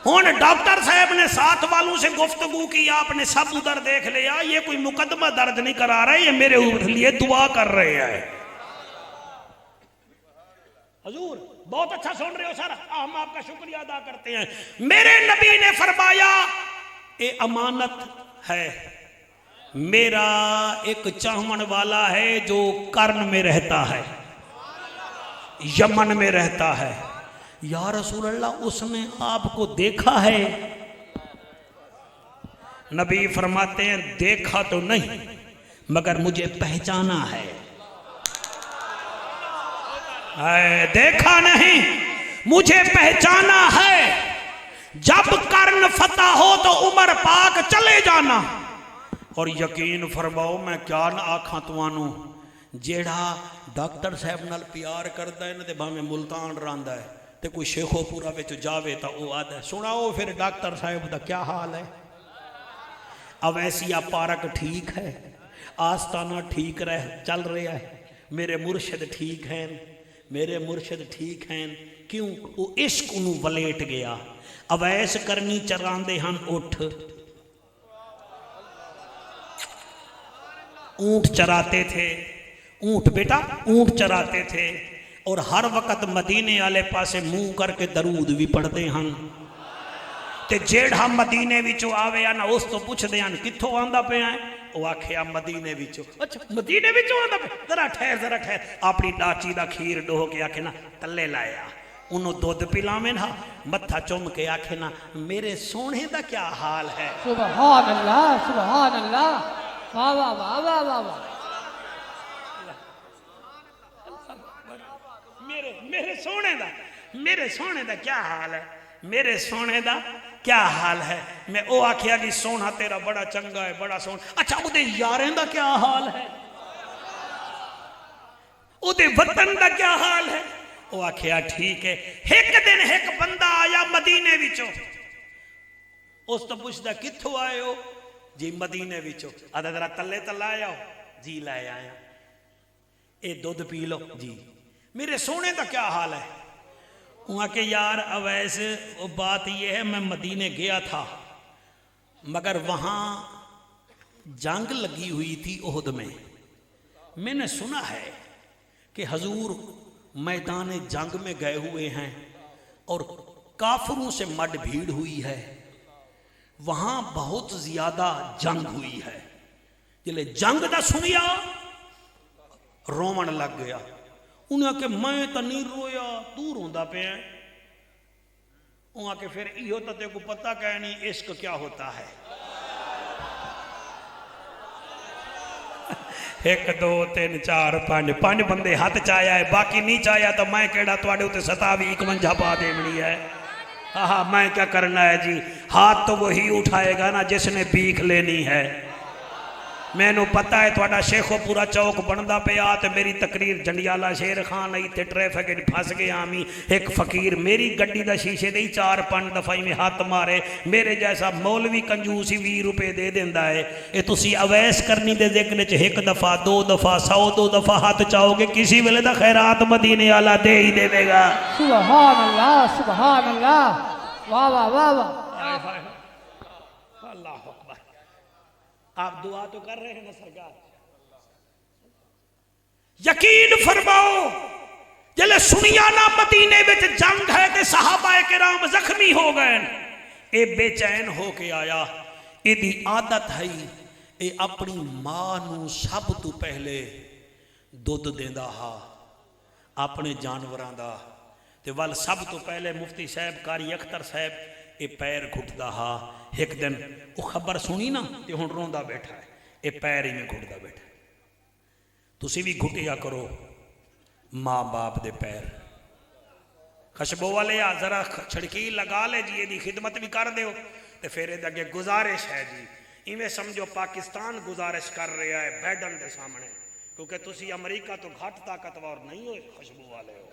ہون ڈاکٹر صاحب نے ساتھ والوں سے گفتگو کی آپ نے سب ادھر دیکھ لیا یہ کوئی مقدمہ درج نہیں کرا رہے یہ میرے لیے دعا کر رہے ہیں حضور بہت اچھا سن رہے ہو سر ہم آپ کا شکریہ ادا کرتے ہیں میرے نبی نے فرمایا اے امانت ہے میرا ایک چاہون والا ہے جو کرن میں رہتا ہے یمن میں رہتا ہے یا رسول اللہ اس نے آپ کو دیکھا ہے نبی فرماتے ہیں دیکھا تو نہیں مگر مجھے پہچانا ہے دیکھا نہیں مجھے پہچانا ہے جب کرن فتح ہو تو عمر پاک چلے جانا اور یقین فرماؤ میں کیا نہ آکھاں توانوں جیڑا ڈاکٹر صاحب نال پیار کرتا ہے نا تے بھاویں ملتان راندا ہے تے کوئی شیخو پورا وچ جاوے تا او آدا ہے سناؤ پھر ڈاکٹر صاحب دا کیا حال ہے اویسیہ پارک ٹھیک ہے آستانہ ٹھیک چل رہا ہے، میرے مرشد ٹھیک ہیں، میرے مرشد ٹھیک ہیں، کیوں؟ وہ عشق انہوں ولیٹ گیا۔ اویس کرنی چراندے ہن اٹھ، اونٹ چراتے تھے، اونٹ بیٹا اونٹ چراتے تھے، اور ہر وقت مدینے والے پاسے منہ کر کے درود بھی پڑھتے ہن، تے جیڑا مدینے وچوں آوے نا اس تو پوچھ دے ہن کتھوں آندا پیا ہے؟ وہ آکھیا مدینے وچوں۔ اچھا مدینے وچوں آندا پیا، ذرا ٹھہر اپنی ڈاچی دا کھیر ڈوہ کے آکھے نا تلے لایا، انہوں دودھ پلاویں نا، متھا چوم کے آکھے نا میرے سونے دا کیا حال ہے۔ سبحان اللہ سبحان اللہ، واہ واہ واہ واہ واہ واہ، میرے سونے دا کیا حال ہے، میرے سونے دا کیا حال ہے۔ میں او آکھیا کہ سونا تیرا بڑا چنگا ہے، بڑا سونا۔ اچھا او دے یاریں دا کیا حال ہے، او دے وطن دا کیا حال ہے؟ او آکھیا ٹھیک ہے۔ ایک دن ایک بندہ آیا مدینے وچوں، اس تو پوچھدا کتھوں آئے ہو؟ جی مدینے وچوں۔ آدھا ذرا تلے تلا آیا ہو؟ جی لائے آیا۔ اے دودھ پی لو؟ جی۔ میرے سونے دا کیا حال ہے؟ وہاں کہ یار اویس بات یہ ہے میں مدینے گیا تھا مگر وہاں جنگ لگی ہوئی تھی احد میں نے سنا ہے کہ حضور میدان جنگ میں گئے ہوئے ہیں اور کافروں سے مڈ بھیڑ ہوئی ہے، وہاں بہت زیادہ جنگ ہوئی ہے۔ جلے جنگ دا سنیا رومن لگ گیا، انہیں کہ میں تو نہیں رویا، تو روندا پہ ہیں۔ انہیں کہ پھر ایہو تو تے کو پتہ کہ نہیں عشق کیا ہوتا ہے۔ ایک دو تین چار پانچ بندے ہاتھ چایا ہے، باقی نہیں چایا تو میں کیڑا تواڈے اوتے 57 پا دیونی ہے۔ ہاں میں کیا کرنا ہے جی، ہاتھ تو وہی اٹھائے گا نا جس نے بھیک لینی ہے۔ میں نو پتہ ہے تواڈا شیخو پورا چوک بندا پیا تے میری تقریر جنڈیالہ شیر خان آئی تے ٹریفک پھنس گیا آمی، ایک فقیر میری گڈی دا شیشے دے 4-5 دفعہ میں ہاتھ مارے، میرے جیسا مولوی کنجوسی 20 روپے دے دیندا ہے۔ اے تسی اویس کرنی دے ذکر وچ 1 دفعہ 2 دفعہ 100 دفعہ ہاتھ چاہو گے، کسی ویلے دا خیرات مدینے والا دے ہی دے گا۔ سبحان اللہ سبحان اللہ، واہ واہ واہ واہ، اللہ اکبر۔ آپ دعا تو کر رہے ہیں نا سرکار؟ یقین فرماؤ جلے سنیا نا مدینے وچ جنگ ہے تے صحابہ کرام زخمی ہو گئے، اے بے چین ہو کے آیا۔ اے دی عادت ہے اے اپنی ماں نو سب تو پہلے دودھ دیندا ہا اپنے جانوراں دا، تے ول سب تو پہلے مفتی صاحب قاری اختر صاحب اے پیر گھٹدا ہا۔ ایک دن وہ خبر سنی نا تے ہن روندا بیٹھا ہے، اے پیر ہی میں گھٹدا بیٹھا ہے۔ تسی بھی گھٹیا کرو ماں باپ دے پیر، خشبو والے آ ذرا چھڑکی لگا لے جی، دی خدمت بھی کر دیو تے پھر اے دے گزارش ہے جی، ایویں سمجھو پاکستان گزارش کر رہا ہے بیڈن دے سامنے، کیونکہ تسی امریکہ تو گھٹ طاقتور نہیں ہوئے، خشبو والے ہو،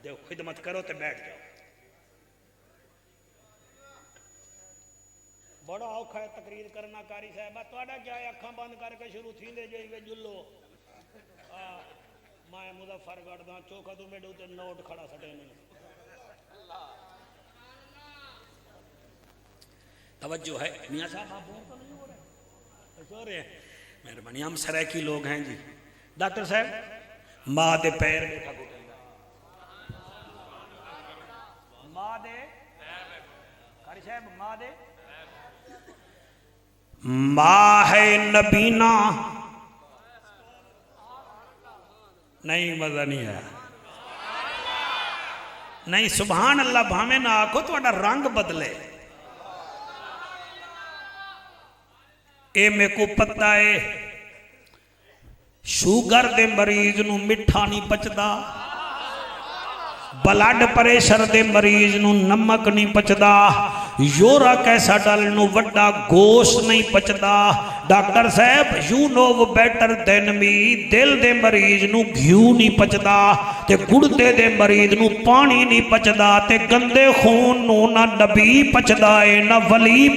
دیو خدمت کرو تے بیٹھ جاؤ۔ بڑا اوکھا ہے تقریر کرنا کاری صاحبہ، تواڈا کیا ہے اکھاں بند کر کے شروع تھی دے جائے جلو۔ میں مظفر گڑھ دا چوکا تو میڈو تے نوٹ کھڑا سٹے نہیں۔ توجہ ہے میاں صاحب، آپ بور تو نہیں ہو رہے؟ سو رہے ہیں، مہربانی، ہم سرائکی لوگ ہیں جی۔ ڈاکٹر صاحب ماں دے پیر بیٹھا گھٹنا، ماں دے قاری صاحب ماں دے ماں ہے نبینا، نہیں مزہ نہیں ہے، نہیں سبحان اللہ بھامے نہ آکھو تو اڈا رنگ بدلے۔ اے میں کو پتہ ہے شوگر دے مریض نو مٹھا نہیں پچدا، بلڈ پریشر دے مریض نو نمک نہیں پچدا، یورا کیسا ڈال نو وڈا گوشت نہیں پچدا، doctor Sahib you know better than ਮੀ, ਦਿਲ ਦੇ ਮਰੀਜ਼ ਨੂੰ ਘਿਓ ਨਹੀਂ ਪਚਦਾ ਤੇ ਗੁਰਦੇ ਦੇ ਮਰੀਜ਼ ਨੂੰ ਪਾਣੀ ਨਹੀਂ ਪਚਦਾ ਤੇ ਗੰਦੇ ਖੂਨ ਨੂੰ ਨਾ ਨਬੀ ਪਚਦਾ ਹੈ, ਨਾ ਵਲੀ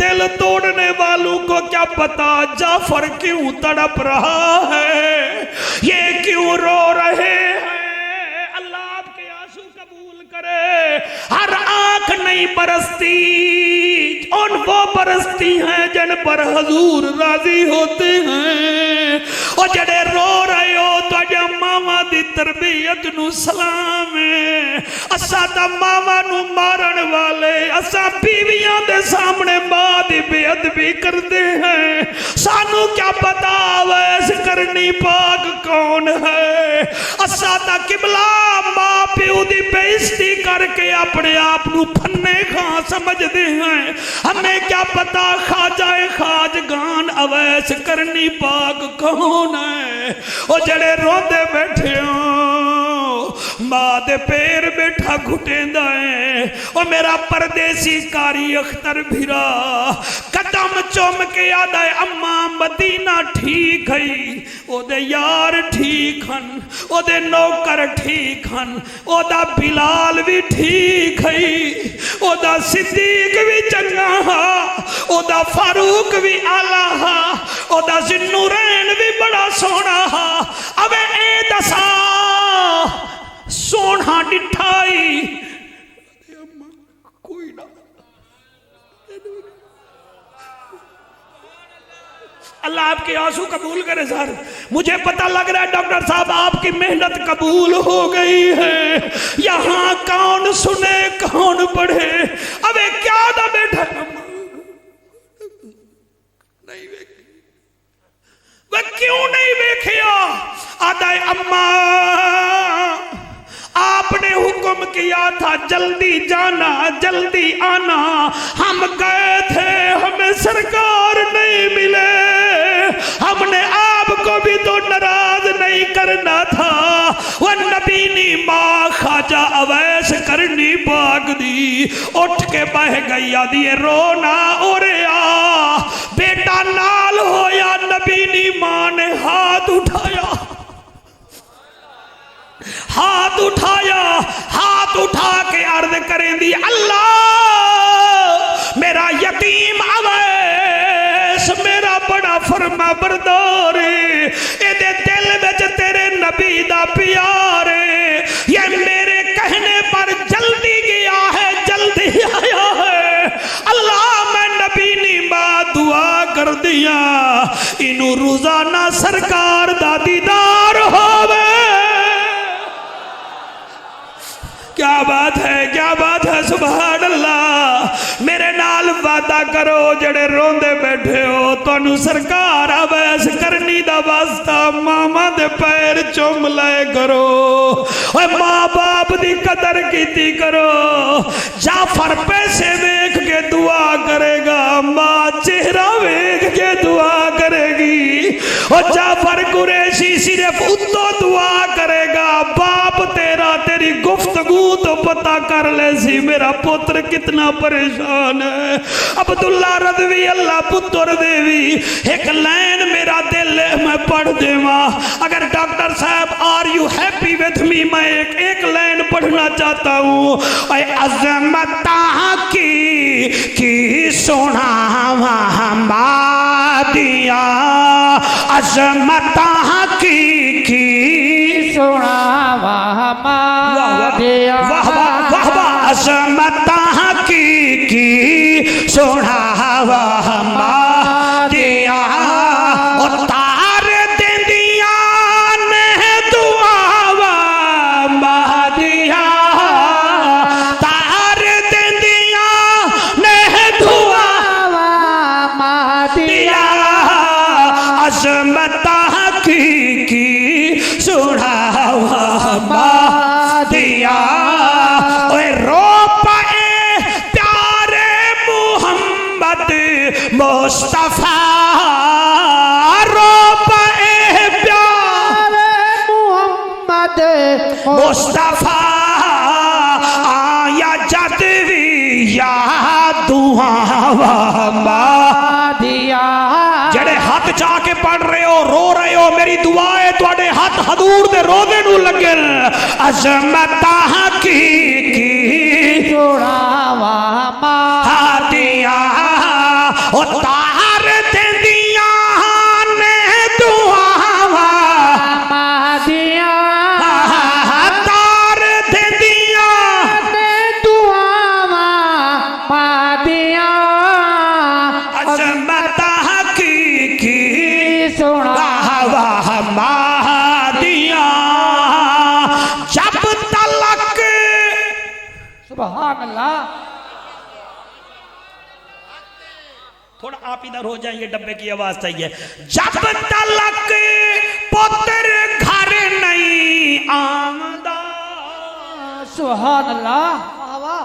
دل توڑنے والوں کو کیا پتا جعفر کیوں تڑپ رہا ہے، یہ کیوں رو رہے ہیں۔ اللہ آپ کے آنسو قبول کرے۔ ہر آنکھ نہیں برستی، ان وہ برستی ہیں جن پر حضور راضی ہوتے ہیں۔ اور جڑے رو رہے ہو تو جا ماما دی تربیت نو سلام ہے۔ اسا تا ماما نو مارن والے، اسا بیویاں دے سامنے ماں دی بے ادبی کردے ہیں۔ سانو کیا پتا ویس کرنی پاک کون ہے۔ اسا تا قبلہ ماں پیو دی بے عزتی کر کے اپنے آپ نو پھنے خاں سمجھ دے ہیں۔ ہمیں کیا پتا خواجہ خواجگان اویس کرنی پاک کون ہے۔ او جڑے روندے بیٹھے ہوں ماں دے پیر بیٹھا گھٹیں دائیں۔ او میرا پردیسی کاری اختر بھیرا قدم چوم کے یاد ہے اماں مدینہ ٹھیک ہے، او دے یار ٹھیک ہن، او دے نوکر ٹھیک ہن، او دا بلال بھی ٹھیک ہے، او دا صدیق بھی چنگا ہا، او دا فاروق بھی آلہ ہا، او دا ذوالنورین بھی بڑا سونا ہا۔ اب اے دسا سونا ڈٹھائی کوئی نہ۔ اللہ آپ کے آنسو قبول کرے سر۔ مجھے پتہ لگ رہا ہے ڈاکٹر صاحب آپ کی محنت قبول ہو گئی ہے۔ یہاں کون سنے کون پڑھے؟ اب کیا نہ بیٹھا نہیں دیکھی، وہ کیوں نہیں دیکھیا؟ آدھا اماں آپ نے حکم کیا تھا جلدی جانا جلدی آنا، ہم گئے تھے ہمیں سرکار نہیں ملے، ہم نے آپ کو بھی تو ناراض نہیں کرنا تھا۔ وہ نبی نی ماں خواجہ اویس کرنی پاک دی اٹھ کے بہ گئی آدھی رونا اور بیٹا نال ہویا۔ نبی نی ماں نے ہاتھ اٹھایا، ہاتھ اٹھایا، ہاتھ اٹھا کے عرض کریں دی اللہ میرا یتیم اویس میرا بڑا فرما بردار ہے، اے دے دل وچ تیرے نبی دا پیار ہے، یہ میرے کہنے پر جلدی گیا ہے جلدی آیا ہے۔ اللہ میں نبی نی ماں دعا کر دیا انہوں روزانہ سرکار دا دیدار ہووے۔ کیا بات ہے، کیا بات ہے، سبحان اللہ۔ میرے نال وعدہ کرو جڑے روندے بیٹھے ہو تانوں سرکار اویس کرنی دا واسطہ ماما دے پیر چوم لائے کرو، اے ماں باپ دی قدر کیتی کرو۔ جعفر پیسے دیکھ کے دعا کرے گا، ماں چہرہ دیکھ کے دعا کرے گی۔ اور جعفر قریشی صرف اتو دعا کرے گا، باپ تیرا تیری گفتگو تو پتہ کر لے سی میرا پتر کتنا پریشان ہے۔ عبداللہ رضوی اللہ پتر دیوی ایک لائن میرا دل میں پڑھ دے ماں، اگر ڈاکٹر صاحب آر یو ہیپی ویتھ می، میں ایک لائن پڑھنا چاہتا ہوں۔ اے عظمتاں کی سونا مادیا، عظمتاں کی سونا مادیا، واہ واہ واہ واہ، عظمتاں کی سونا مادیا، اور تار دیندیا نے دعا مادیا، تار دیندیا نے دعا مادیا، عظمتاں کی سونا مادیا، اوے رو پائے پیارے محمد مصطفیٰ، رو پائے پیارے محمد مصطفیٰ، آیا جدوی یا دعا مادیا۔ جڑے ہاتھ چاہ کے پڑھ رہے ہو رو رہے ہو، میری دعا ہے تواڈے ہاتھ حضور دے روزے نو لگن۔ عظمتاں کی سوڑاوا مادیا، تھوڑا آپ ادھر ہو جائیں، یہ ڈبے کی آواز چاہیے. جب تلک پتر گھر نہیں آمدہ. سبحان اللہ. واہ واہ.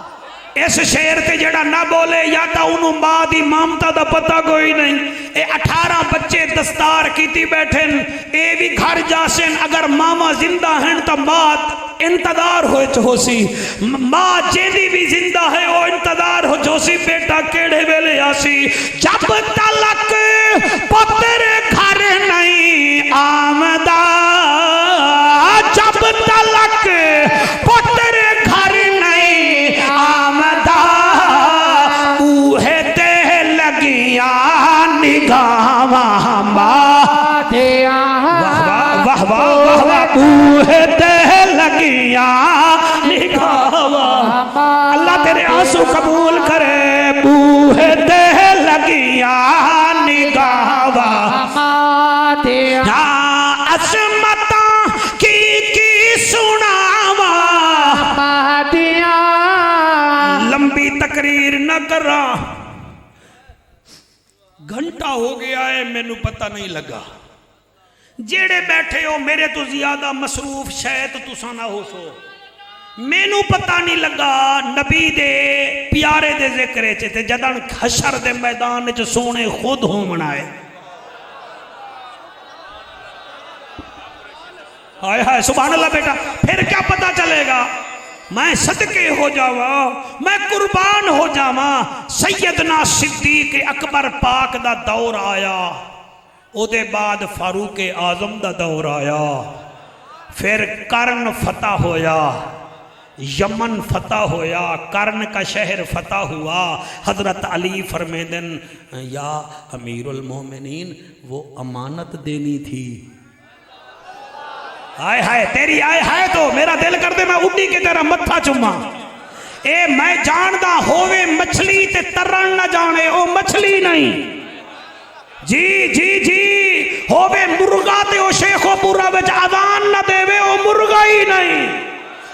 اس شیر تے جڑا نہ بولے یا تا انہوں ماں دی مامتا دا پتہ کوئی نہیں. اے 18 بچے دستار کیتی بیٹھن، اے بھی گھر جاسن. اگر ماما زندہ ہیں تو ماں انتظار ہوئے ہو سی، ماں جیدی بھی زندہ ہے وہ انتظار ہو جو سی بیٹا کیڑے ویلے آسی. جب تلک پتر گھر نہیں آمدہ، جب تلک پتر گھر نہیں آمدہ، اوہے تے لگیاں نگاہاں ماں دیا واہ واہ واہ واہ، اوہے تے لگیاں نگاہاں. اللہ تیرے آنسو قبول کرے. اوہے تے لگیاں نگاہاں دیا عظمتاں کی سناواں. دیا. لمبی تقریر نہ کرا، گھنٹہ ہو گیا ہے مینوں پتہ نہیں لگا. جیڑے بیٹھے ہو میرے تو زیادہ مصروف شاید تساں نہ ہو سو. مینوں پتہ نہیں لگا نبی دے پیارے دے ذکر چ تے جدن حشر دے میدان چ سونے خود ہومنا ہے. ہائے ہائے سبحان اللہ. بیٹا پھر کیا پتہ چلے گا؟ میں صدقے ہو جاواں، میں قربان ہو جاواں. سیدنا صدیق اکبر پاک دا دور آیا، او دے بعد فاروق اعظم دا دور آیا، پھر کرن فتح ہویا، یمن فتح ہویا، کرن کا شہر فتح ہوا. حضرت علی فرمیدن یا امیر المومنین وہ امانت دینی تھی. آئے ہائے تیری آئے ہائے تو میرا دل کر دے میں اڈی کے تیرا متھا چما. اے میں جاندہ ہووے مچھلی تے ترن نہ جانے، او مچھلی نہیں. جی جی جی ہووے مرغا تے او شیخ و پورا وچ اذان نہ دے وے، او مرغا ہی نہیں.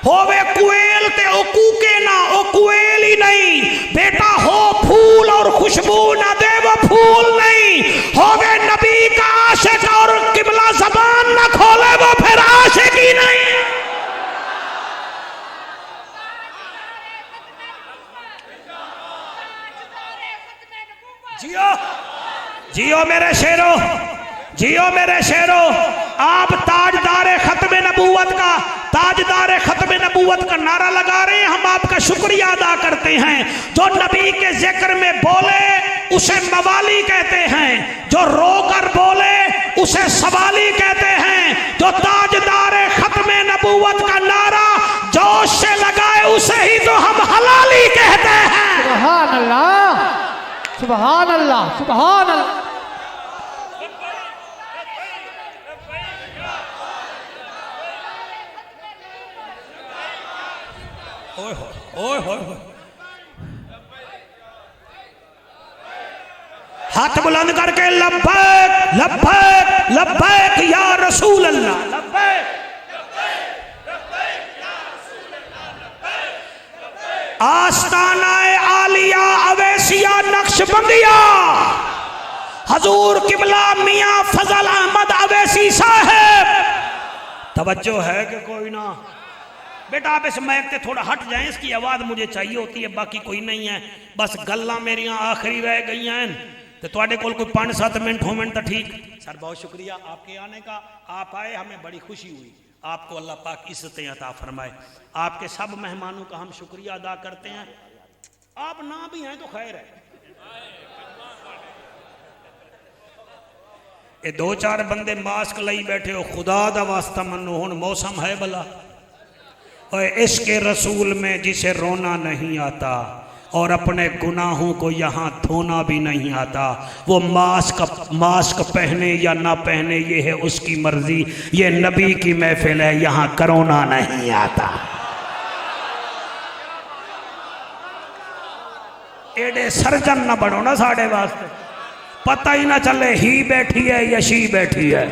ہووے کویل تے او کوکے نہ، او کویل ہی نہیں. بیٹا ہو پھول اور خوشبو نہ دے، وہ پھول نہیں. ہووے نبی کا عاشق اور قبلہ زبان نہ کھولے، وہ پھر عاشق ہی نہیں. جیو جیو میرے شیرو، جیو میرے شیرو. آپ تاجدار ختم نبوت کا، تاجدار ختم نبوت کا نعرہ لگا رہے ہیں. ہم آپ کا شکریہ ادا کرتے ہیں. جو نبی کے ذکر میں بولے اسے موالی کہتے ہیں، جو رو کر بولے اسے سوالی کہتے ہیں. جو تاجدار ختم نبوت کا نعرہ جوش سے لگائے اسے ہی تو ہم حلالی کہتے ہیں. سبحان اللہ. سبحان اللہ. سبحان اللہ. ہاتھ بلند کر کے لبیک لبیک لبیک یا رسول اللہ. لبیک آستانہ عالیہ اویسیہ نقش بندیہ حضور قبلہ میاں فضل احمد اویسی صاحب. توجہ ہے کہ کوئی نہ؟ بیٹا آپ اس مائک تے تھوڑا ہٹ جائیں، اس کی آواز مجھے چاہیے ہوتی ہے، باقی کوئی نہیں ہے. بس گلاں میریاں آخری رہ گئی ہیں تو تواڈے کول کوئی 5-7 منٹ ہومن تو ٹھیک. سر بہت شکریہ آپ کے آنے کا. آپ آئے ہمیں بڑی خوشی ہوئی. آپ کو اللہ پاک عزتیں عطا فرمائے. آپ کے سب مہمانوں کا ہم شکریہ ادا کرتے ہیں. آپ نہ بھی ہیں تو خیر ہے. یہ 2-4 بندے ماسک لئی بیٹھے ہو، خدا دا واسطہ منو. ہن موسم ہے بلا، اور عشق رسول میں جسے رونا نہیں آتا اور اپنے گناہوں کو یہاں دھونا بھی نہیں آتا، وہ ماسک پہنے یا نہ پہنے یہ ہے اس کی مرضی. یہ نبی کی محفل ہے، یہاں کرونا نہیں آتا. ایڈے سرجن نہ بڑھو نا ساڑھے واسطے، پتہ ہی نہ چلے ہی بیٹھی ہے یا شی بیٹھی ہے.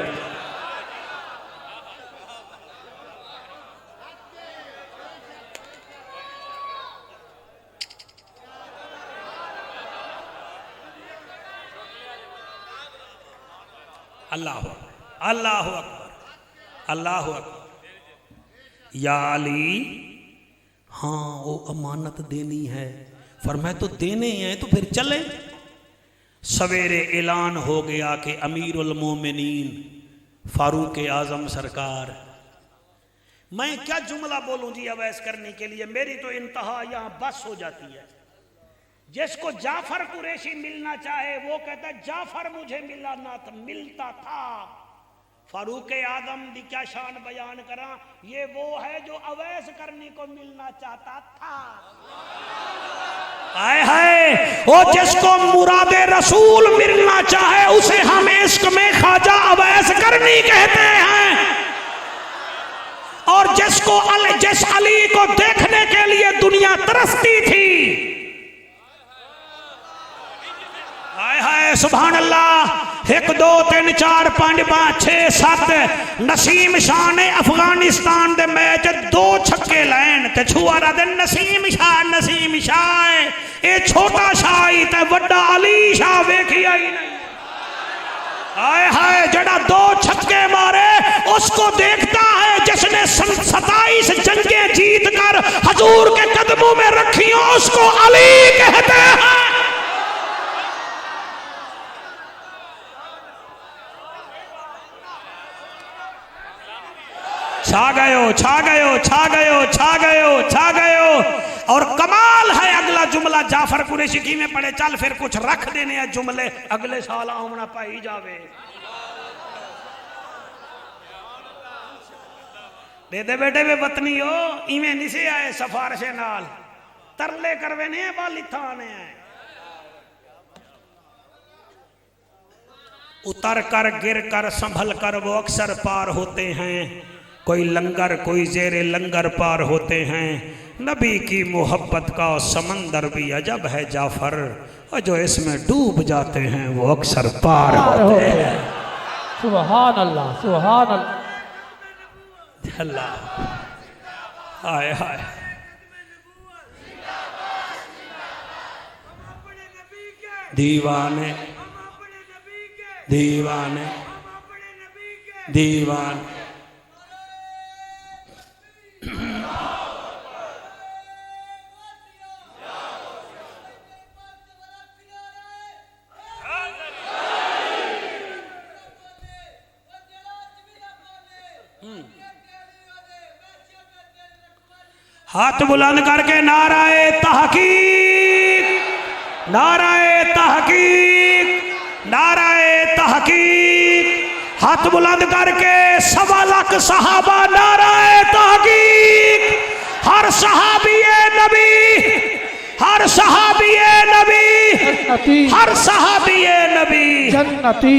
اللہ اللہ اکبر اللہ اکبر یا علی ہاں وہ امانت دینی ہے فرمایا تو دینے ہیں تو پھر چلیں سویرے اعلان ہو گیا کہ امیر المومنین فاروق اعظم سرکار میں کیا جملہ بولوں جی اویس کرنے کے لیے میری تو انتہا یہاں بس ہو جاتی ہے جس کو جعفر قریشی ملنا چاہے وہ کہتا ہے جعفر مجھے ملتا تھا فاروق اعظم دی کیا شان بیان کراں یہ وہ ہے جو اویس کرنی کو ملنا چاہتا تھا آئے ہائے وہ جس کو مراد رسول ملنا چاہے اسے ہم عشق میں خواجہ اویس کرنی کہتے ہیں اور جس علی کو دیکھنے کے لیے دنیا ترستی تھی ہائے ہائے سبحان اللہ 1 2 3 4 5 5 6 7 نسیم شاہ نے افغانستان دے میچ 2 چھکے لین تے چھوارا دے نسیم شاہ اے چھوٹا شاہ ہی تے وڈا علی شاہ ویکھیا ہی نہیں ہائے ہائے جڑا 2 چھکے مارے اس کو دیکھتا ہے جس نے 27 جنگیں جیت کر حضور کے قدموں میں رکھی ہوں اس کو علی کہتے ہیں چھا گئے اور کمال ہے اگلا جملہ جعفر قریشی کی میں پڑے چل پھر کچھ رکھ دینے ہیں جملے اگلے سال آمنا پائی جاوے دے دے بیٹے بے وطنی ہو ایمیں نسے آئے سفارش نال ترلے کروے نہیں والی تھانے ہیں اتر کر گر کر سنبھل کر وہ اکثر پار ہوتے ہیں کوئی لنگر کوئی زیر لنگر پار ہوتے ہیں نبی کی محبت کا سمندر بھی عجب ہے جعفر اور جو اس میں ڈوب جاتے ہیں وہ اکثر پار ہوتے ہیں سبحان اللہ سبحان اللہ اللہ ہائے ہائے دیوانے دیوانے دیوانے ہاتھ بلند کر کے نعرہ تحقیق نعرہ تحقیق نعرہ تحقیق ہاتھ بلند کر کے 1.25 لاکھ صحابہ نعرہ تحقیق ہر صحابی نبی ہر صحابی نبی ہر صحابی نبی جنتی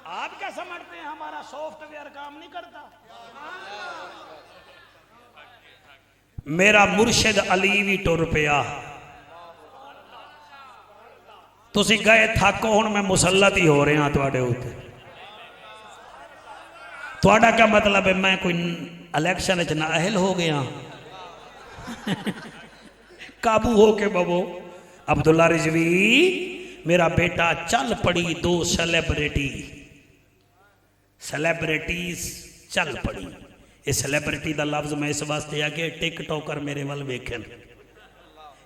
آپ کیا سمجھتے ہیں ہمارا سافٹ ویئر کام نہیں کرتا میرا مرشد علی بھی ٹر پیا تسی گئے تھاکو ہن میں مسلط ہی ہو رہے ہیں تواڈے اوتے تواڈا کیا مطلب ہے میں کوئی الیکشن وچ نااہل ہو گیا قابو ہو کے بابو عبداللہ رضوی میرا بیٹا چل پڑی 2 سیلیبریٹیز چل پڑی یہ سیلیبریٹی دا لفظ میں اس واسطے آگے ٹک ٹوکر میرے وال ویکھن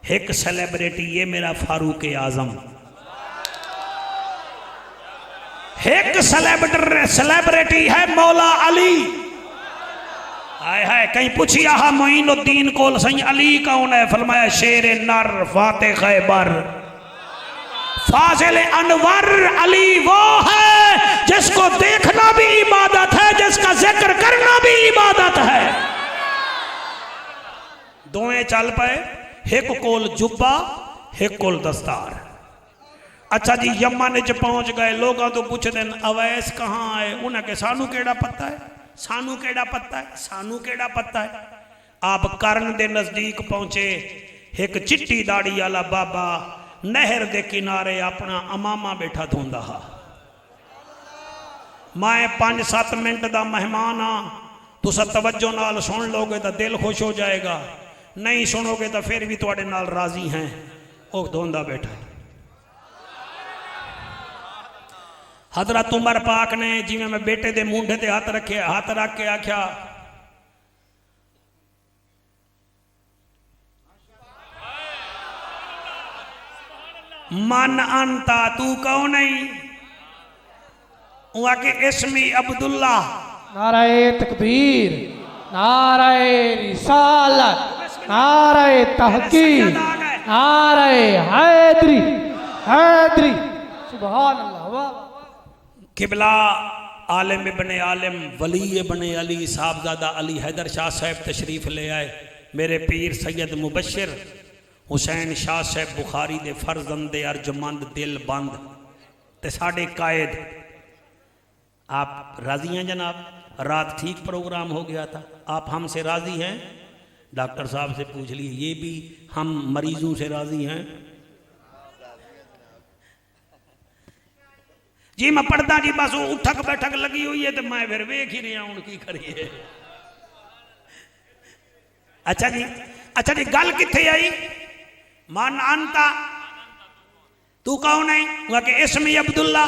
ایک سیلیبریٹی یہ میرا فاروق اعظم ایک سیلیبریٹی ہے مولا علی آئے ہے کہیں پوچھی آہا معین الدین کول سنگ علی کون ہے فرمایا شیر نر فاتح خیبر فاضل انور علی وہ ہے جس کو دیکھنا بھی عبادت ہے جس کا ذکر کرنا بھی عبادت ہے دوئیں چل پائے ایک کول جبہ ایک کول دستار اچھا جی یمن چ پہنچ گئے لوگاں تو پوچھ دیں اویس کہاں آئے انہیں کہ سانو کیڑا پتہ ہے سانو کیڑا پتہ ہے سانو کیڑا پتہ ہے آپ کرن دے نزدیک پہنچے ایک چٹی داڑی والا بابا نہر دے کنارے اپنا امامہ بیٹھا دھوندا ہا میں 5-7 منٹ دا مہمان ہاں تسا توجہ نال سن لو گے تو دل خوش ہو جائے گا نہیں سنو گے تو پھر بھی تواڈے نال راضی ہیں وہ دھوندا بیٹھا حضرت عمر پاک نے جی میں بیٹے دے مونڈے تے ہاتھ رکھ کے آکھیا من انتا تو کون نہیں وہاں کے اسمی عبداللہ نعرہ تکبیر، نعرہ رسالت، نعرہ تحقیق، نعرہ حیدری، حیدری، سبحان اللہ واہ۔ قبلہ عالم ابن عالم ولی ابن علی صاحبزادہ علی حیدر شاہ صاحب تشریف لے آئے، میرے پیر سید مبشر حسین شاہ صاحب بخاری دے فرزند ارجمند دل بند تے ساڑے قائد۔ آپ راضی ہیں جناب؟ رات ٹھیک پروگرام ہو گیا تھا، آپ ہم سے راضی ہیں؟ ڈاکٹر صاحب سے پوچھ لیے، یہ بھی ہم مریضوں سے راضی ہیں؟ جی میں پڑھتا جی بس وہ اٹھک بیٹھک لگی ہوئی ہے تو میں پھر ویکھ ہی رہا ہوں کی کریے۔ اچھا جی گل کتھے آئی؟ من انتا تو کون ہے؟ وہ کہ اسمی عبداللہ۔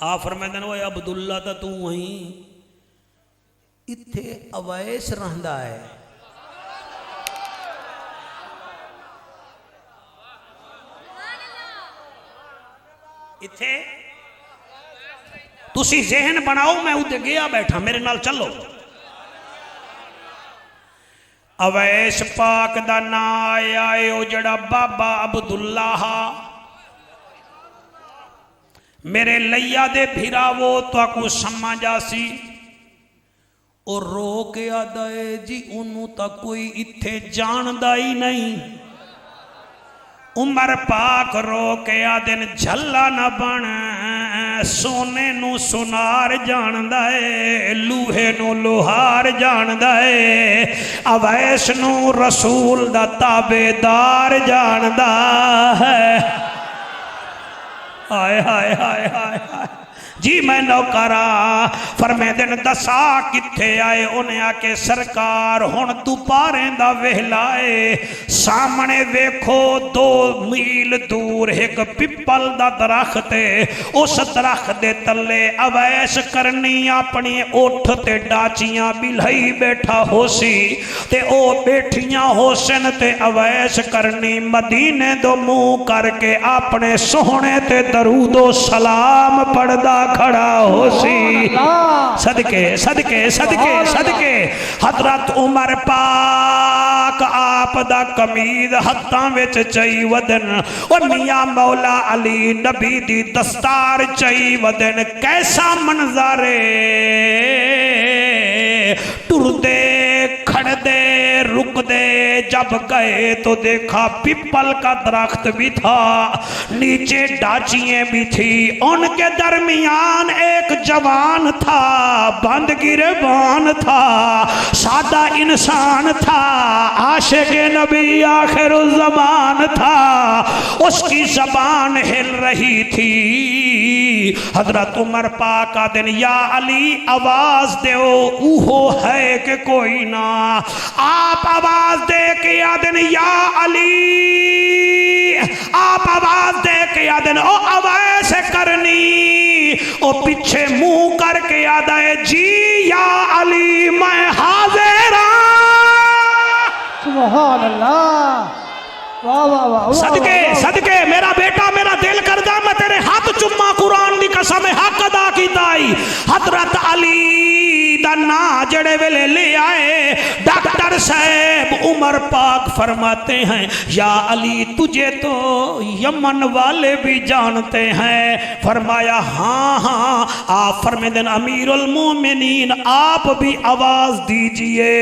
آپ فرمائیں وہ عبداللہ تا تو وہیں اتھے اویس رہندا ہے۔ اتھے تسی ذہن بناؤ، میں اتھے گیا بیٹھا، میرے نال چلو۔ اویس پاک دا نا آیا ہے او جڑا بابا عبداللہ، میرے لیا دے پھرا وہ تو کو سمجھا سی اور رو کے آدھائے جی انہوں تا کوئی اتھے جاندہ ہی نہیں۔ عمر پاک رو کے آدھن جھلا نہ بن، سونے نو سنار جاندہ ہے، لوہے نو لوہار جاندہ ہے، اویس نو رسول دا تابعدار جاندہ ہے۔ آئے ہائے ہائے ہائے ہائے جی میں نوکرا فرمے دن دسا کتھے آئے، انہیں آکے سرکار ہون تو پاریں دا وہلائے، سامنے ویکھو 2 میل دور ایک پپل دا درخت ہے، اس درخت دے تلے اویس کرنی اپنی اٹھ تے ڈاچیاں بلہی بیٹھا ہو سی تے او بیٹھیاں ہو سن تے اویس کرنی مدینے دو منہ کر کے اپنے سونے تے درود و سلام پڑھدا کھڑا ہو سی۔ صدقے صدقے صدقے صدقے حضرت عمر پاک آپ دا قمید ہتھاں وچ چئی ودن، اور میاں مولا علی نبی دی دستار چئی ودن، کیسا منظر ٹر دے کھڑ دے رک دے، جب گئے تو دیکھا پپل کا درخت بھی تھا، نیچے ڈاچییں بھی تھی، ان کے درمیان ایک جوان تھا، بند گریبان تھا، سادہ انسان تھا، عاشق نبی آخر الزمان تھا، اس کی زبان ہل رہی تھی۔ حضرت عمر پاک کا دن یا علی آواز دے اوہو ہے کہ کوئی نہ، آپ آواز دے کے آدن یا علی، آپ آواز دے کے آدن او اویس کرنی، او پیچھے منہ کر کے آدھا ہے جی یا علی میں حاضر سبحان اللہ، واہ واہ واہ، صدقے صدقے میرا بیٹا میرا دل کردہ میں تیرے ہاتھ چمہ قرآن دی قسم حق ادا کی دائی۔ حضرت علی دا نا جڑے ویلے لے آئے، ڈاکٹر صاحب عمر پاک فرماتے ہیں یا علی تجھے تو یمن والے بھی جانتے ہیں؟ فرمایا ہاں ہاں۔ آپ فرمائے دن امیر المومنین آپ بھی آواز دیجئے۔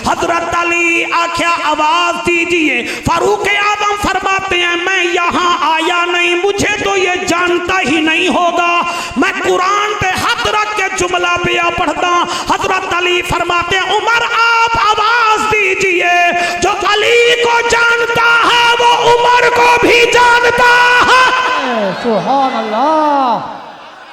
حضرت علی آکھیا آواز دیجئے۔ فاروق اعظم فرماتے ہیں میں یہاں آیا نہیں، مجھے تو یہ جانتا ہی نہیں ہوگا، میں قرآن پہ ہاتھ رکھ کے جملہ پیا پڑھتا۔ حضرت علی فرماتے ہیں عمر آپ آواز دیجئے، جو علی کو جانتا ہے وہ عمر کو بھی جانتا ہے۔ سبحان اللہ،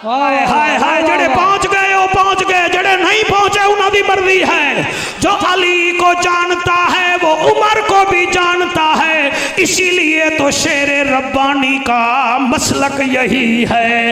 ہائے ہائے ہائے، جڑے پہنچ گئے وہ پہنچ گئے، جڑے نہیں پہنچے انہوں دی مرضی ہے۔ جو علی کو جانتا ہے وہ عمر کو بھی جانتا ہے، اسی لیے تو شیر ربانی کا مسلک یہی ہے۔